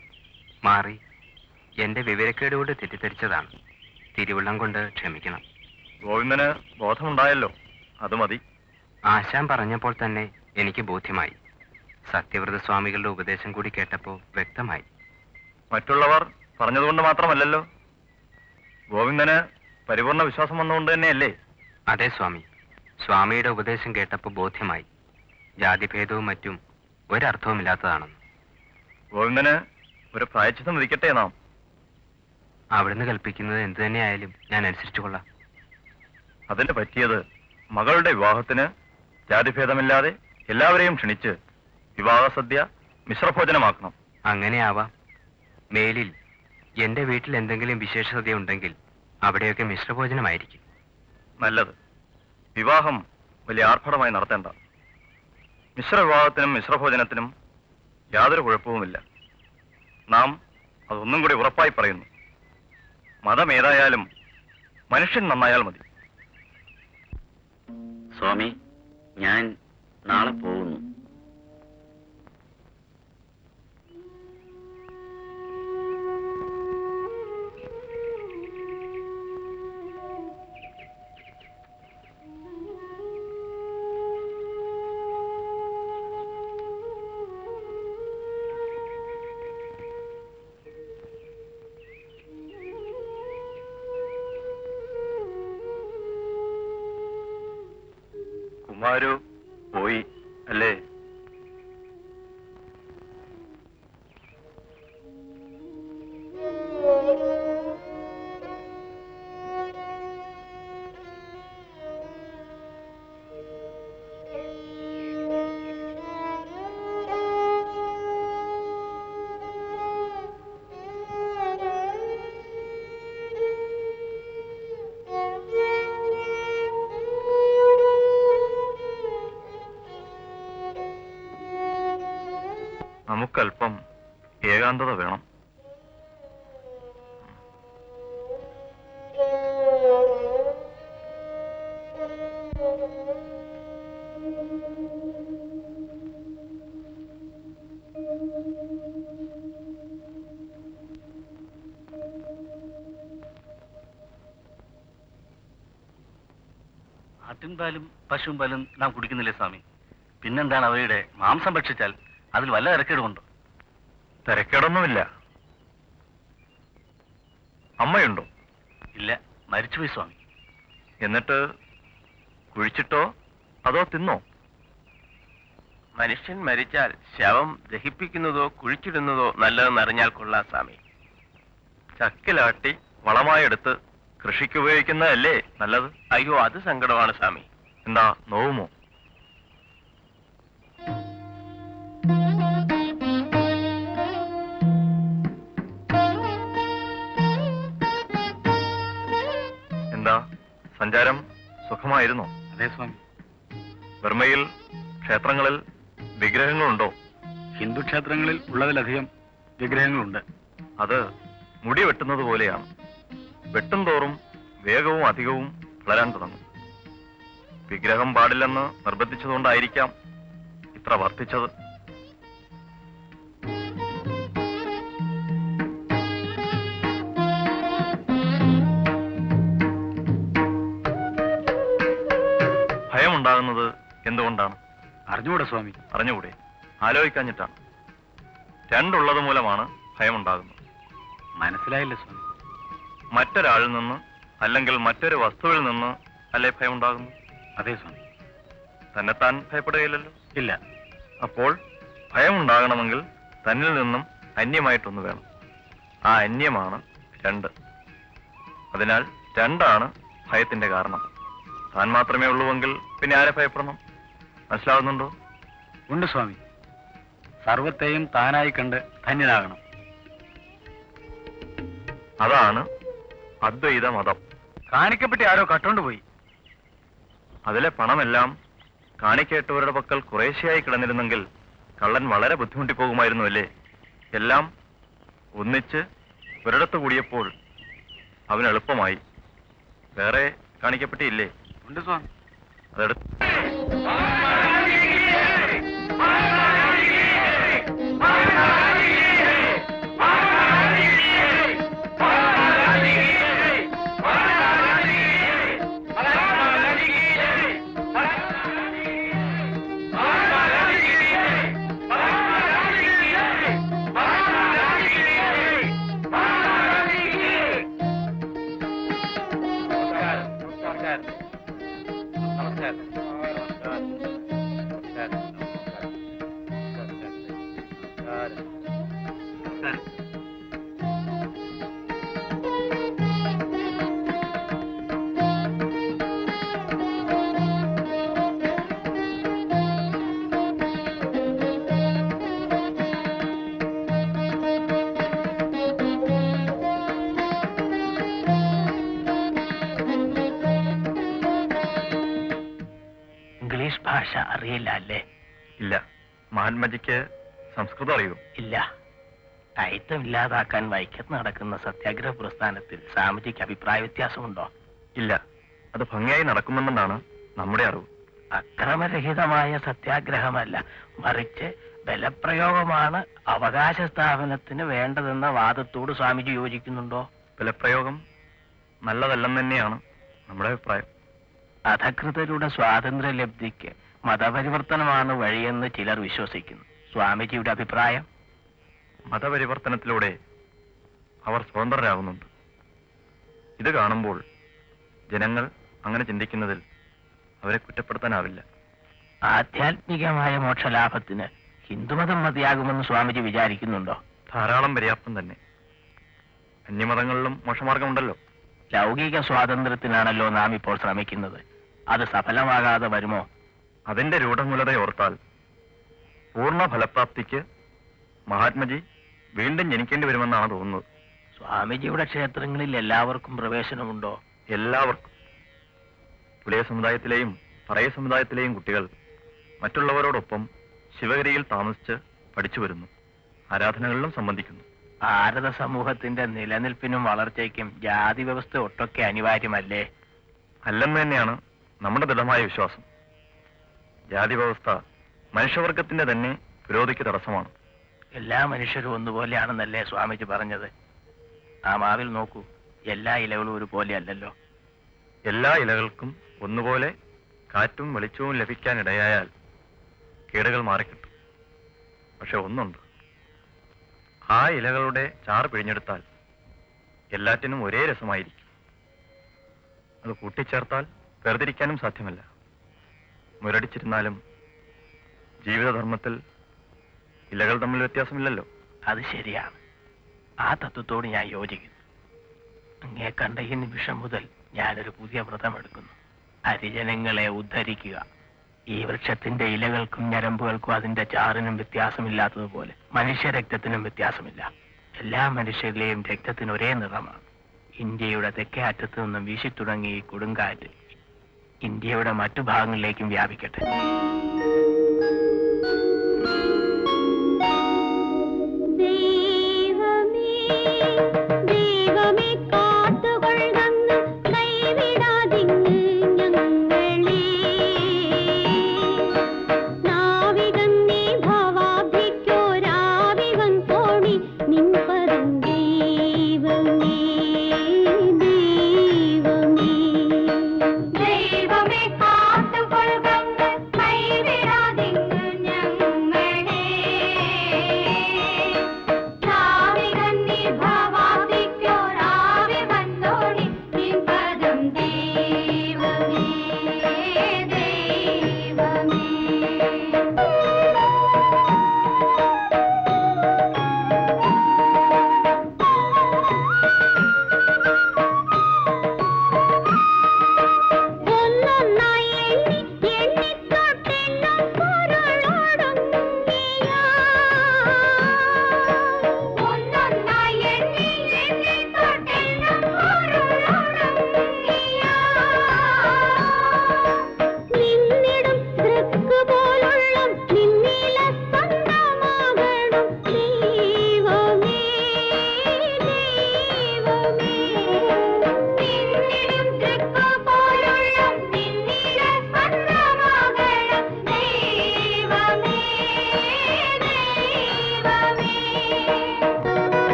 മാറി. എന്റെ വിവരക്കേടുകൊണ്ട് തെറ്റിദ്ധരിച്ചതാണ്. തിരുവുള്ളം കൊണ്ട് ക്ഷമിക്കണം. ഗോവിന്ദന് ബോധമുണ്ടായല്ലോ, അത് മതി. ആശാൻ പറഞ്ഞപ്പോൾ തന്നെ എനിക്ക് ബോധ്യമായി. സത്യവ്രത സ്വാമികളുടെ ഉപദേശം കൂടി കേട്ടപ്പോൾ വ്യക്തമായി. മറ്റുള്ളവർ പറഞ്ഞതുകൊണ്ട് മാത്രമല്ലല്ലോ, ഗോവിന്ദന് പരിപൂർണ വിശ്വാസം വന്നുകൊണ്ട് തന്നെയല്ലേ? അതെ സ്വാമി, സ്വാമിയുടെ ഉപദേശം കേട്ടപ്പോൾ ബോധ്യമായി. ജാതിഭേദവും മറ്റും ഒരർത്ഥവുമില്ലാത്തതാണെന്ന്. ഗോവിന്ദന് ഒരു പ്രായശ്ചിത്തം വിധിക്കട്ടെ നാം. അവിടുന്ന് കൽപ്പിക്കുന്നത് എന്തു തന്നെയായാലും ഞാൻ അനുസരിച്ചു കൊള്ളാം. അതിന് പറ്റിയത് മകളുടെ വിവാഹത്തിന് ജാതിഭേദമില്ലാതെ എല്ലാവരെയും ക്ഷണിച്ച് വിവാഹസദ്യ മിശ്രഭോജനമാക്കണം. അങ്ങനെയാവാം. മേലിൽ എന്റെ വീട്ടിൽ എന്തെങ്കിലും വിശേഷ സദ്യ ഉണ്ടെങ്കിൽ അവിടെയൊക്കെ മിശ്രഭോജനമായിരിക്കും. നല്ലത്. വിവാഹം വലിയ ആർഭാടമായി നടത്തേണ്ട. മിശ്രവിവാഹത്തിനും മിശ്രഭോജനത്തിനും യാതൊരു കുഴപ്പവുമില്ല. നാം അതൊന്നും കൂടി ഉറപ്പായി പറയുന്നു. മതമേതായാലും മനുഷ്യൻ നന്നായാൽ മതി. സ്വാമി, ഞാൻ നാളെ പോകുന്നു. കുമാരു പോയി അല്ലേ? നമുക്കല്പം ഏകാന്തത വേണം. ആട്ടിൻപാലും പശുവും പാലും നാം കുടിക്കുന്നില്ലേ സ്വാമി? പിന്നെന്താണ് അവയുടെ മാംസം ഭക്ഷിച്ചാൽ അതിൽ വല്ല തിരക്കേടുമുണ്ടോ? തിരക്കേടൊന്നുമില്ല. അമ്മയുണ്ടോ? ഇല്ല, മരിച്ചുപോയി സ്വാമി. എന്നിട്ട് കുഴിച്ചിട്ടോ അതോ തിന്നോ? മനുഷ്യൻ മരിച്ചാൽ ശവം ദഹിപ്പിക്കുന്നതോ കുഴിച്ചിടുന്നതോ നല്ലതെന്നറിഞ്ഞാൽ കൊള്ളാം സ്വാമി. ചക്കിലാട്ടി വളമായെടുത്ത് കൃഷിക്ക് ഉപയോഗിക്കുന്നതല്ലേ നല്ലത്? അയ്യോ, അത് സങ്കടമാണ് സ്വാമി. എന്താ, നോവുമോ? എന്താ, സഞ്ചാരം സുഖമായിരുന്നോ? അതെ സ്വാമി. ബർമ്മയിൽ ക്ഷേത്രങ്ങളിൽ വിഗ്രഹങ്ങളുണ്ടോ? ഹിന്ദു ക്ഷേത്രങ്ങളിൽ ഉള്ളതിലധികം വിഗ്രഹങ്ങളുണ്ട്. അത് മുടി വെട്ടുന്നത് പോലെയാണ്. വെട്ടും തോറും വേഗവും അധികവും വളരാൻ തുടങ്ങും. വിഗ്രഹം പാടില്ലെന്ന് നിർബന്ധിച്ചതുകൊണ്ടായിരിക്കാം ഇത്ര വർദ്ധിച്ചത്. ഭയമുണ്ടാകുന്നത് എന്തുകൊണ്ടാണ്? അറിഞ്ഞുകൂടെ സ്വാമി? അറിഞ്ഞുകൂടെ? ആലോചിക്കാഞ്ഞിട്ടാണ്. രണ്ടുള്ളത് മൂലമാണ് ഭയമുണ്ടാകുന്നത്. മനസ്സിലായില്ല സ്വാമി. മറ്റൊരാളിൽ നിന്ന് അല്ലെങ്കിൽ മറ്റൊരു വസ്തുവിൽ നിന്ന് അല്ലേ ഭയമുണ്ടാകുന്നു? അതെ സ്വാമി. തന്നെത്താൻ ഭയപ്പെടുകയില്ലല്ലോ. ഇല്ല. അപ്പോൾ ഭയമുണ്ടാകണമെങ്കിൽ തന്നിൽ നിന്നും അന്യമായിട്ടൊന്ന് വേണം. ആ അന്യമാണ് രണ്ട്. അതിനാൽ രണ്ടാണ് ഭയത്തിന്റെ കാരണം. താൻ മാത്രമേ ഉള്ളുവെങ്കിൽ പിന്നെ ആരെ ഭയപ്പെടണം? മനസ്സിലാകുന്നുണ്ടോ? ഉണ്ട് സ്വാമി. സർവത്തെയും താനായി കണ്ട് ധന്യനാകണം. അതാണ് അദ്വൈത മതം. കാണിക്കപ്പെട്ടി ആരോ കട്ടോണ്ടുപോയി. അതിലെ പണമെല്ലാം കാണിക്കേട്ടവരുടെ പക്കൽ കുറേശ്ശെയായി കിടന്നിരുന്നെങ്കിൽ കള്ളൻ വളരെ ബുദ്ധിമുട്ടിപ്പോകുമായിരുന്നു അല്ലേ? എല്ലാം ഒന്നിച്ച് ഒരിടത്ത് കൂടിയപ്പോൾ അവന് എളുപ്പമായി. വേറെ കാണിക്കപ്പെട്ടിയില്ലേ? ഉണ്ട് സ്വാമി. അതെടുത്ത് ഭാഷ അറിയില്ല അല്ലേ? ഇല്ല. മഹാത്മജിക്ക് സംസ്കൃതം അറിയൂ? ഇല്ല. അയിത്തം ഇല്ലാതാക്കാൻ വൈക്കത്ത് നടക്കുന്ന സത്യാഗ്രഹ പ്രസ്ഥാനത്തിൽ സ്വാമിജിക്ക് അഭിപ്രായ വ്യത്യാസമുണ്ടോ? ഇല്ല. അത് ഭംഗിയായി നടക്കുമെന്നാണ് നമ്മുടെ അറിവ്. അക്രമരഹിതമായ സത്യാഗ്രഹമല്ല, മറിച്ച് ബലപ്രയോഗമാണ് അവകാശ സ്ഥാപനത്തിന് വേണ്ടതെന്ന വാദത്തോട് സ്വാമിജി യോജിക്കുന്നുണ്ടോ? ബലപ്രയോഗം നല്ലതല്ലെന്ന് തന്നെയാണ് നമ്മുടെ അഭിപ്രായം. അധകൃതരുടെ സ്വാതന്ത്ര്യ ലബ്ധിക്ക് മതപരിവർത്തനമാണ് വഴിയെന്ന് ചിലർ വിശ്വസിക്കുന്നു. സ്വാമിജിയുടെ അഭിപ്രായം? മതപരിവർത്തനത്തിലൂടെ അവർ സ്വതന്ത്രരാകുന്നുണ്ട്. ഇത് കാണുമ്പോൾ ജനങ്ങൾ അങ്ങനെ ചിന്തിക്കുന്നതിൽ അവരെ കുറ്റപ്പെടുത്താനാവില്ല. ആധ്യാത്മികമായ മോക്ഷലാഭത്തിന് ഹിന്ദുമതം മതിയാകുമെന്ന് സ്വാമിജി വിചാരിക്കുന്നുണ്ടോ? ധാരാളം പര്യാപ്തം തന്നെ. അന്യമതങ്ങളിലും മോക്ഷമാർഗമുണ്ടല്ലോ. ലൗകിക സ്വാതന്ത്ര്യത്തിനാണല്ലോ നാം ഇപ്പോൾ ശ്രമിക്കുന്നത്. അത് സഫലമാകാതെ വരുമോ? അതിന്റെ രൂഢമൂലതയോർത്താൽ പൂർണ്ണ ഫലപ്രാപ്തിക്ക് മഹാത്മജി വീണ്ടും ജനിക്കേണ്ടി വരുമെന്നാണ് തോന്നുന്നത്. സ്വാമിജിയുടെ ക്ഷേത്രങ്ങളിൽ എല്ലാവർക്കും പ്രവേശനമുണ്ടോ? എല്ലാവർക്കും. പുലയ സമുദായത്തിലെയും പറയ സമുദായത്തിലെയും കുട്ടികൾ മറ്റുള്ളവരോടൊപ്പം ശിവഗിരിയിൽ താമസിച്ച് പഠിച്ചു വരുന്നു. ആരാധനകളിലും സംബന്ധിക്കുന്നു. ഭാരത സമൂഹത്തിന്റെ നിലനിൽപ്പിനും വളർച്ചയ്ക്കും ജാതി വ്യവസ്ഥ ഒട്ടൊക്കെ അനിവാര്യമല്ലേ? അല്ലെന്ന് തന്നെയാണ് നമ്മുടെ ദൃഢമായ വിശ്വാസം. ജാതി വ്യവസ്ഥ മനുഷ്യവർഗത്തിന്റെ തന്നെ പുരോഗതിക്ക് തടസ്സമാണ്. എല്ലാ മനുഷ്യരും ഒന്നുപോലെയാണെന്നല്ലേ സ്വാമിജി പറഞ്ഞത്? ആ മാവിൽ നോക്കൂ, എല്ലാ ഇലകളും ഒരുപോലെ അല്ലല്ലോ. എല്ലാ ഇലകൾക്കും ഒന്നുപോലെ കാറ്റും വെളിച്ചവും ലഭിക്കാനിടയായാൽ കേടുകൾ മാറിക്കിട്ടും. പക്ഷെ ഒന്നുണ്ട്, ആ ഇലകളുടെ ചാറ് പിഴിഞ്ഞെടുത്താൽ എല്ലാറ്റിനും ഒരേ രസമായിരിക്കും. അത് കൂട്ടിച്ചേർത്താൽ വേർതിരിക്കാനും സാധ്യമല്ല. മുരടിച്ചിരുന്നാലും ജീവിതധർമ്മത്തിൽ ഇലകൾ തമ്മിൽ വ്യത്യാസമില്ലല്ലോ. അത് ശരിയാണ്. ആ തത്വത്തോട് ഞാൻ യോജിക്കുന്നു. അങ്ങേ കണ്ട ഈ നിമിഷം മുതൽ ഞാനൊരു പുതിയ വ്രതമെടുക്കുന്നു. ഹരിജനങ്ങളെ ഉദ്ധരിക്കുക. ഈ വൃക്ഷത്തിന്റെ ഇലകൾക്കും ഞരമ്പുകൾക്കും അതിന്റെ ചാറിനും വ്യത്യാസമില്ലാത്തതുപോലെ മനുഷ്യരക്തത്തിനും വ്യത്യാസമില്ല. എല്ലാ മനുഷ്യരിലെയും രക്തത്തിന് ഒരേ നിറമാണ്. ഇന്ത്യയുടെ തെക്കേ അറ്റത്തു നിന്നും വീശിത്തുടങ്ങി ഈ കൊടുങ്കാറ്റ് ഇന്ത്യയുടെ മറ്റു ഭാഗങ്ങളിലേക്കും വ്യാപിക്കട്ടെ. ദൈവമേ കാത്തുകൊള്ളുക, കൈവിടാതിങ്ങ്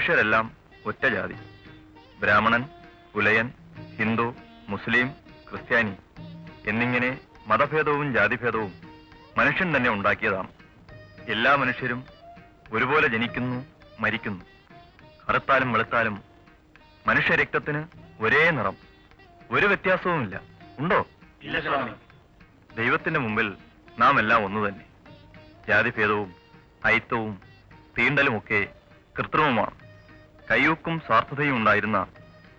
മനുഷ്യരെല്ലാം ഒറ്റ ജാതി. ബ്രാഹ്മണൻ, പുലയൻ, ഹിന്ദു, മുസ്ലിം, ക്രിസ്ത്യാനി എന്നിങ്ങനെ മതഭേദവും ജാതിഭേദവും മനുഷ്യൻ തന്നെ ഉണ്ടാക്കിയതാണ്. എല്ലാ മനുഷ്യരും ഒരുപോലെ ജനിക്കുന്നു, മരിക്കുന്നു. കറുത്താലും വെളുത്താലും മനുഷ്യരക്തത്തിന് ഒരേ നിറം, ഒരു വ്യത്യാസവുമില്ല. ഉണ്ടോ? ഇല്ല സ്വാമി. ദൈവത്തിന്റെ മുമ്പിൽ നാം എല്ലാം ഒന്നു തന്നെ. ജാതിഭേദവും അയിത്തവും തീണ്ടലുമൊക്കെ കൃത്രിമമാണ്. കയ്യൂക്കും സ്വാർത്ഥതയും ഉണ്ടായിരുന്ന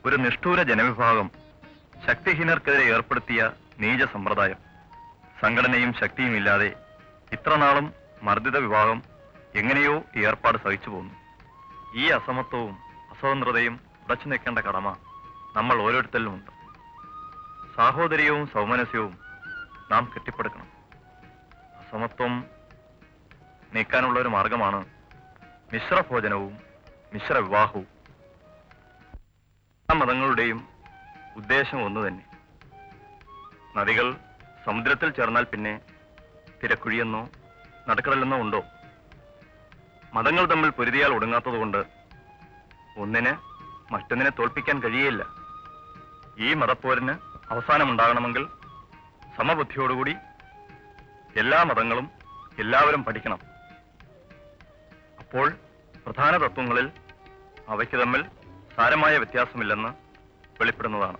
ഒരു നിഷ്ഠൂര ജനവിഭാഗം ശക്തിഹീനർക്കെതിരെ ഏർപ്പെടുത്തിയ നീച സമ്പ്രദായം. സംഘടനയും ശക്തിയും ഇല്ലാതെ ഇത്രനാളും മർദ്ദിത വിഭാഗം എങ്ങനെയോ ഈ ഏർപ്പാട് സഹിച്ചു പോന്നു. ഈ അസമത്വവും അസ്വതന്ത്രതയും ഉടച്ചു നിൽക്കേണ്ട കടമ നമ്മൾ ഓരോരുത്തരിലുമുണ്ട്. സാഹോദര്യവും സൗമനസ്യവും നാം കെട്ടിപ്പടുക്കണം. അസമത്വം നീക്കാനുള്ള ഒരു മാർഗമാണ് മിശ്രഭോജനവും മിശ്രവിവാഹവും. എല്ലാ മതങ്ങളുടെയും ഉദ്ദേശം ഒന്നു തന്നെ. നദികൾ സമുദ്രത്തിൽ ചേർന്നാൽ പിന്നെ തിരക്കുഴിയെന്നോ നടുക്കടലെന്നോ ഉണ്ടോ? മതങ്ങൾ തമ്മിൽ പൊരുതിയാൽ ഒടുങ്ങാത്തതുകൊണ്ട് ഒന്നിന് മറ്റൊന്നിനെ തോൽപ്പിക്കാൻ കഴിയേയില്ല. ഈ മതപ്പോരിന് അവസാനമുണ്ടാകണമെങ്കിൽ സമബുദ്ധിയോടുകൂടി എല്ലാ മതങ്ങളും എല്ലാവരും പഠിക്കണം. അപ്പോൾ പ്രധാന തത്വങ്ങളിൽ അവയ്ക്ക് തമ്മിൽ സാരമായ വ്യത്യാസമില്ലെന്ന് വെളിപ്പെടുന്നതാണ്.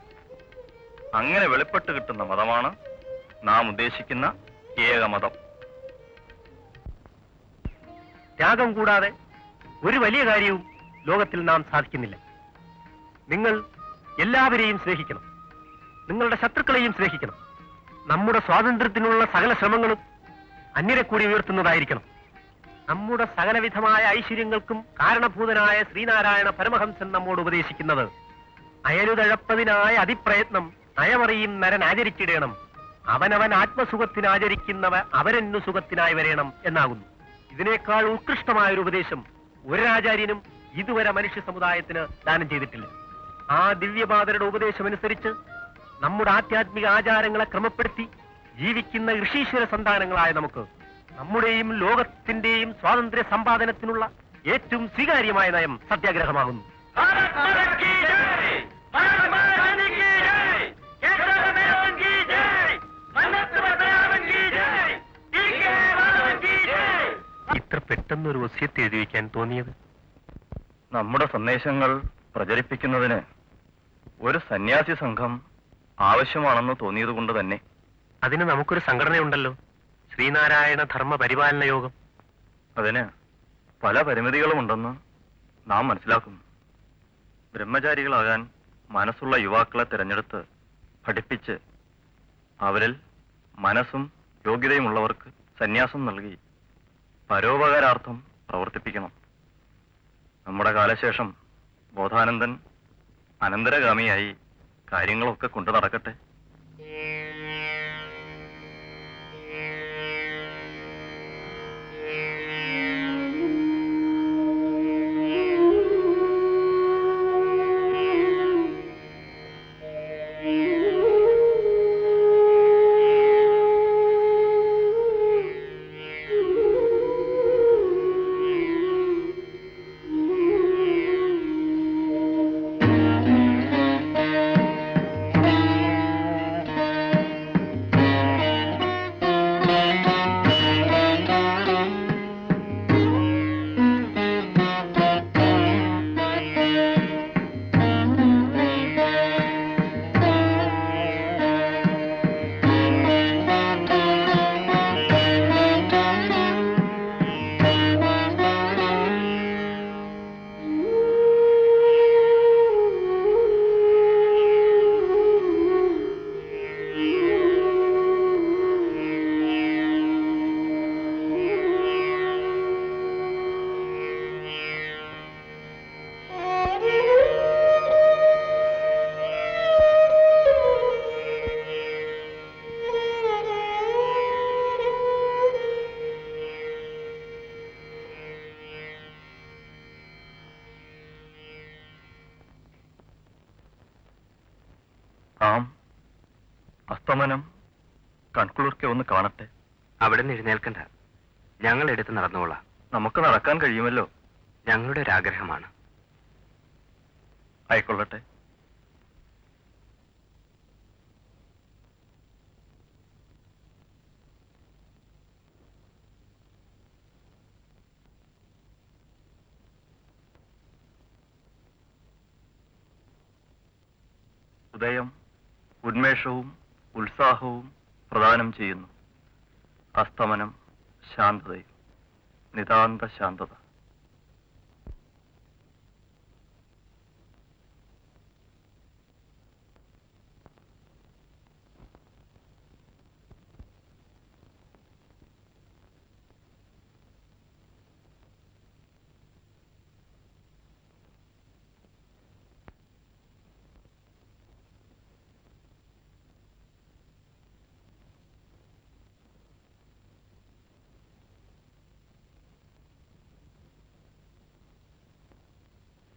അങ്ങനെ വെളിപ്പെട്ട് കിട്ടുന്ന മതമാണ് നാം ഉദ്ദേശിക്കുന്ന ഏകമതം. ത്യാഗം കൂടാതെ ഒരു വലിയ കാര്യവും ലോകത്തിൽ നാം സാധിക്കുന്നില്ല. നിങ്ങൾ എല്ലാവരെയും സ്നേഹിക്കണം, നിങ്ങളുടെ ശത്രുക്കളെയും സ്നേഹിക്കണം. നമ്മുടെ സ്വാതന്ത്ര്യത്തിനുള്ള സകല ശ്രമങ്ങളും അന്യരെ കൂടി ഉയർത്തുന്നതായിരിക്കണം. നമ്മുടെ സകലവിധമായ ഐശ്വര്യങ്ങൾക്കും കാരണഭൂതനായ ശ്രീനാരായണ പരമഹംസൻ നമ്മോട് ഉപദേശിക്കുന്നത് അയലുതഴപ്പതിനായ അതിപ്രയത്നം നയമറിയും നരൻ ആചരിച്ചിടേണം, അവനവൻ ആത്മസുഖത്തിനാചരിക്കുന്നവ അവരെന്നു സുഖത്തിനായി വരേണം എന്നാകുന്നു. ഇതിനേക്കാൾ ഉത്കൃഷ്ടമായ ഒരു ഉപദേശം ഒരാചാര്യനും ഇതുവരെ മനുഷ്യ സമുദായത്തിന് ദാനം ചെയ്തിട്ടില്ല. ആ ദിവ്യപാതരുടെ ഉപദേശമനുസരിച്ച് നമ്മുടെ ആധ്യാത്മിക ആചാരങ്ങളെ ക്രമപ്പെടുത്തി ജീവിക്കുന്ന ഋഷീശ്വര സന്താനങ്ങളായ നമുക്ക് നമ്മുടെയും ലോകത്തിന്റെയും സ്വാതന്ത്ര്യ സമ്പാദനത്തിനുള്ള ഏറ്റവും സ്വീകാര്യമായ നയം സത്യാഗ്രഹമാകുന്നു. ഇത്ര പെട്ടെന്നൊരു വസ്യത്ത് എഴുതി വയ്ക്കാൻ തോന്നിയത്? നമ്മുടെ സന്ദേശങ്ങൾ പ്രചരിപ്പിക്കുന്നതിന് ഒരു സന്യാസി സംഘം ആവശ്യമാണെന്ന് തോന്നിയതുകൊണ്ട് തന്നെ. അതിന് നമുക്കൊരു സംഘടനയുണ്ടല്ലോ, ശ്രീനാരായണ ധർമ്മ പരിപാലന യോഗം. അതിന് പല പരിമിതികളുമുണ്ടെന്ന് നാം മനസ്സിലാക്കുന്നു. ബ്രഹ്മചാരികളാകാൻ മനസ്സുള്ള യുവാക്കളെ തിരഞ്ഞെടുത്ത് പഠിപ്പിച്ച് അവരിൽ മനസ്സും യോഗ്യതയുമുള്ളവർക്ക് സന്യാസം നൽകി പരോപകാരാർത്ഥം പ്രവർത്തിപ്പിക്കണം. നമ്മുടെ കാലശേഷം ബോധാനന്ദൻ അനന്തരഗാമിയായി കാര്യങ്ങളൊക്കെ കൊണ്ടു നടക്കട്ടെ. അസ്തമനം കൺകുളിർക്കെ ഒന്ന് കാണട്ടെ. അവിടെ നിന്ന് എഴുന്നേൽക്കണ്ട, ഞങ്ങൾ എടുത്ത് നടന്നുകൊള്ളാം. നമുക്ക് നടക്കാൻ കഴിയുമല്ലോ. ഞങ്ങളുടെ ഒരാഗ്രഹമാണ്. ആയിക്കൊള്ളട്ടെ. ഉദയം ഉന്മേഷവും ഉത്സാഹവും പ്രദാനം ചെയ്യുന്നു. അസ്തമനം ശാന്തതയും, നിതാന്ത ശാന്തത.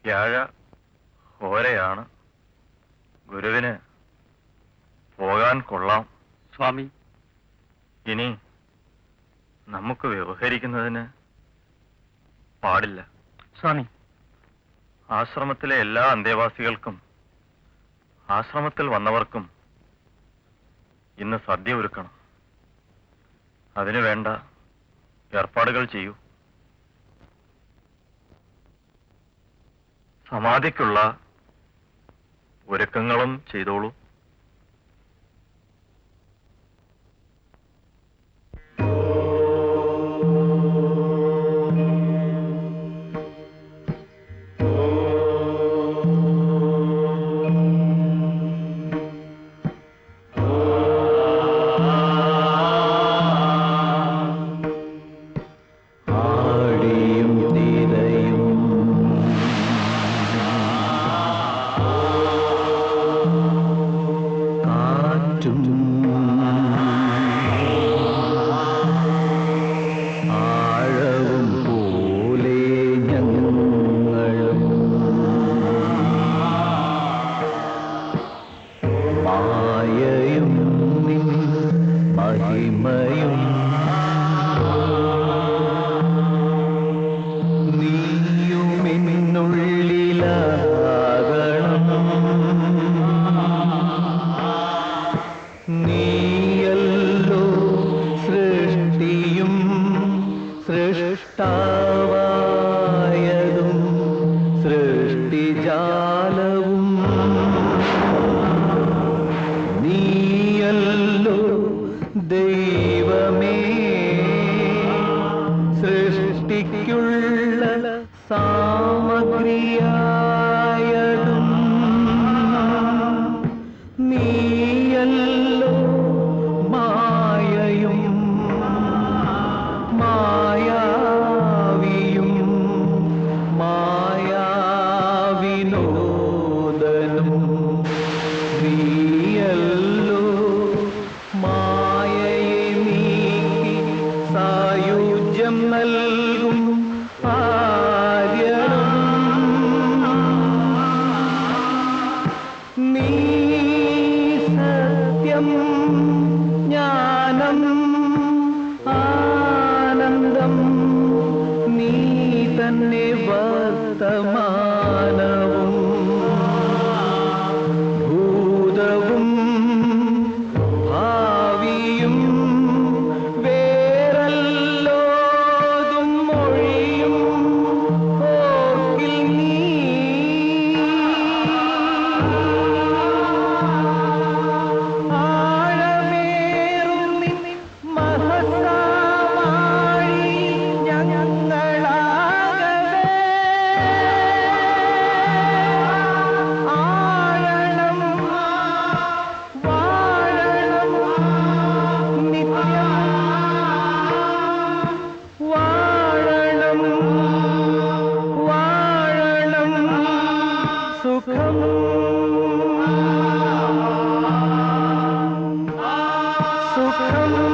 വ്യാഴ ഹോരയാണ്. ഗുരുവിന് പോകാൻ കൊള്ളാം. സ്വാമി, ഇനി നമുക്ക് വ്യവഹരിക്കുന്നതിന് പാടില്ല. സ്വാമി, ആശ്രമത്തിലെ എല്ലാ അന്തേവാസികൾക്കും ആശ്രമത്തിൽ വന്നവർക്കും ഇന്ന് സദ്യ ഒരുക്കണം. അതിനു വേണ്ട ഏർപ്പാടുകൾ ചെയ്യൂ. സമാധിക്കുള്ള ഒരുക്കങ്ങളും ചെയ്തോളൂ. സുഖം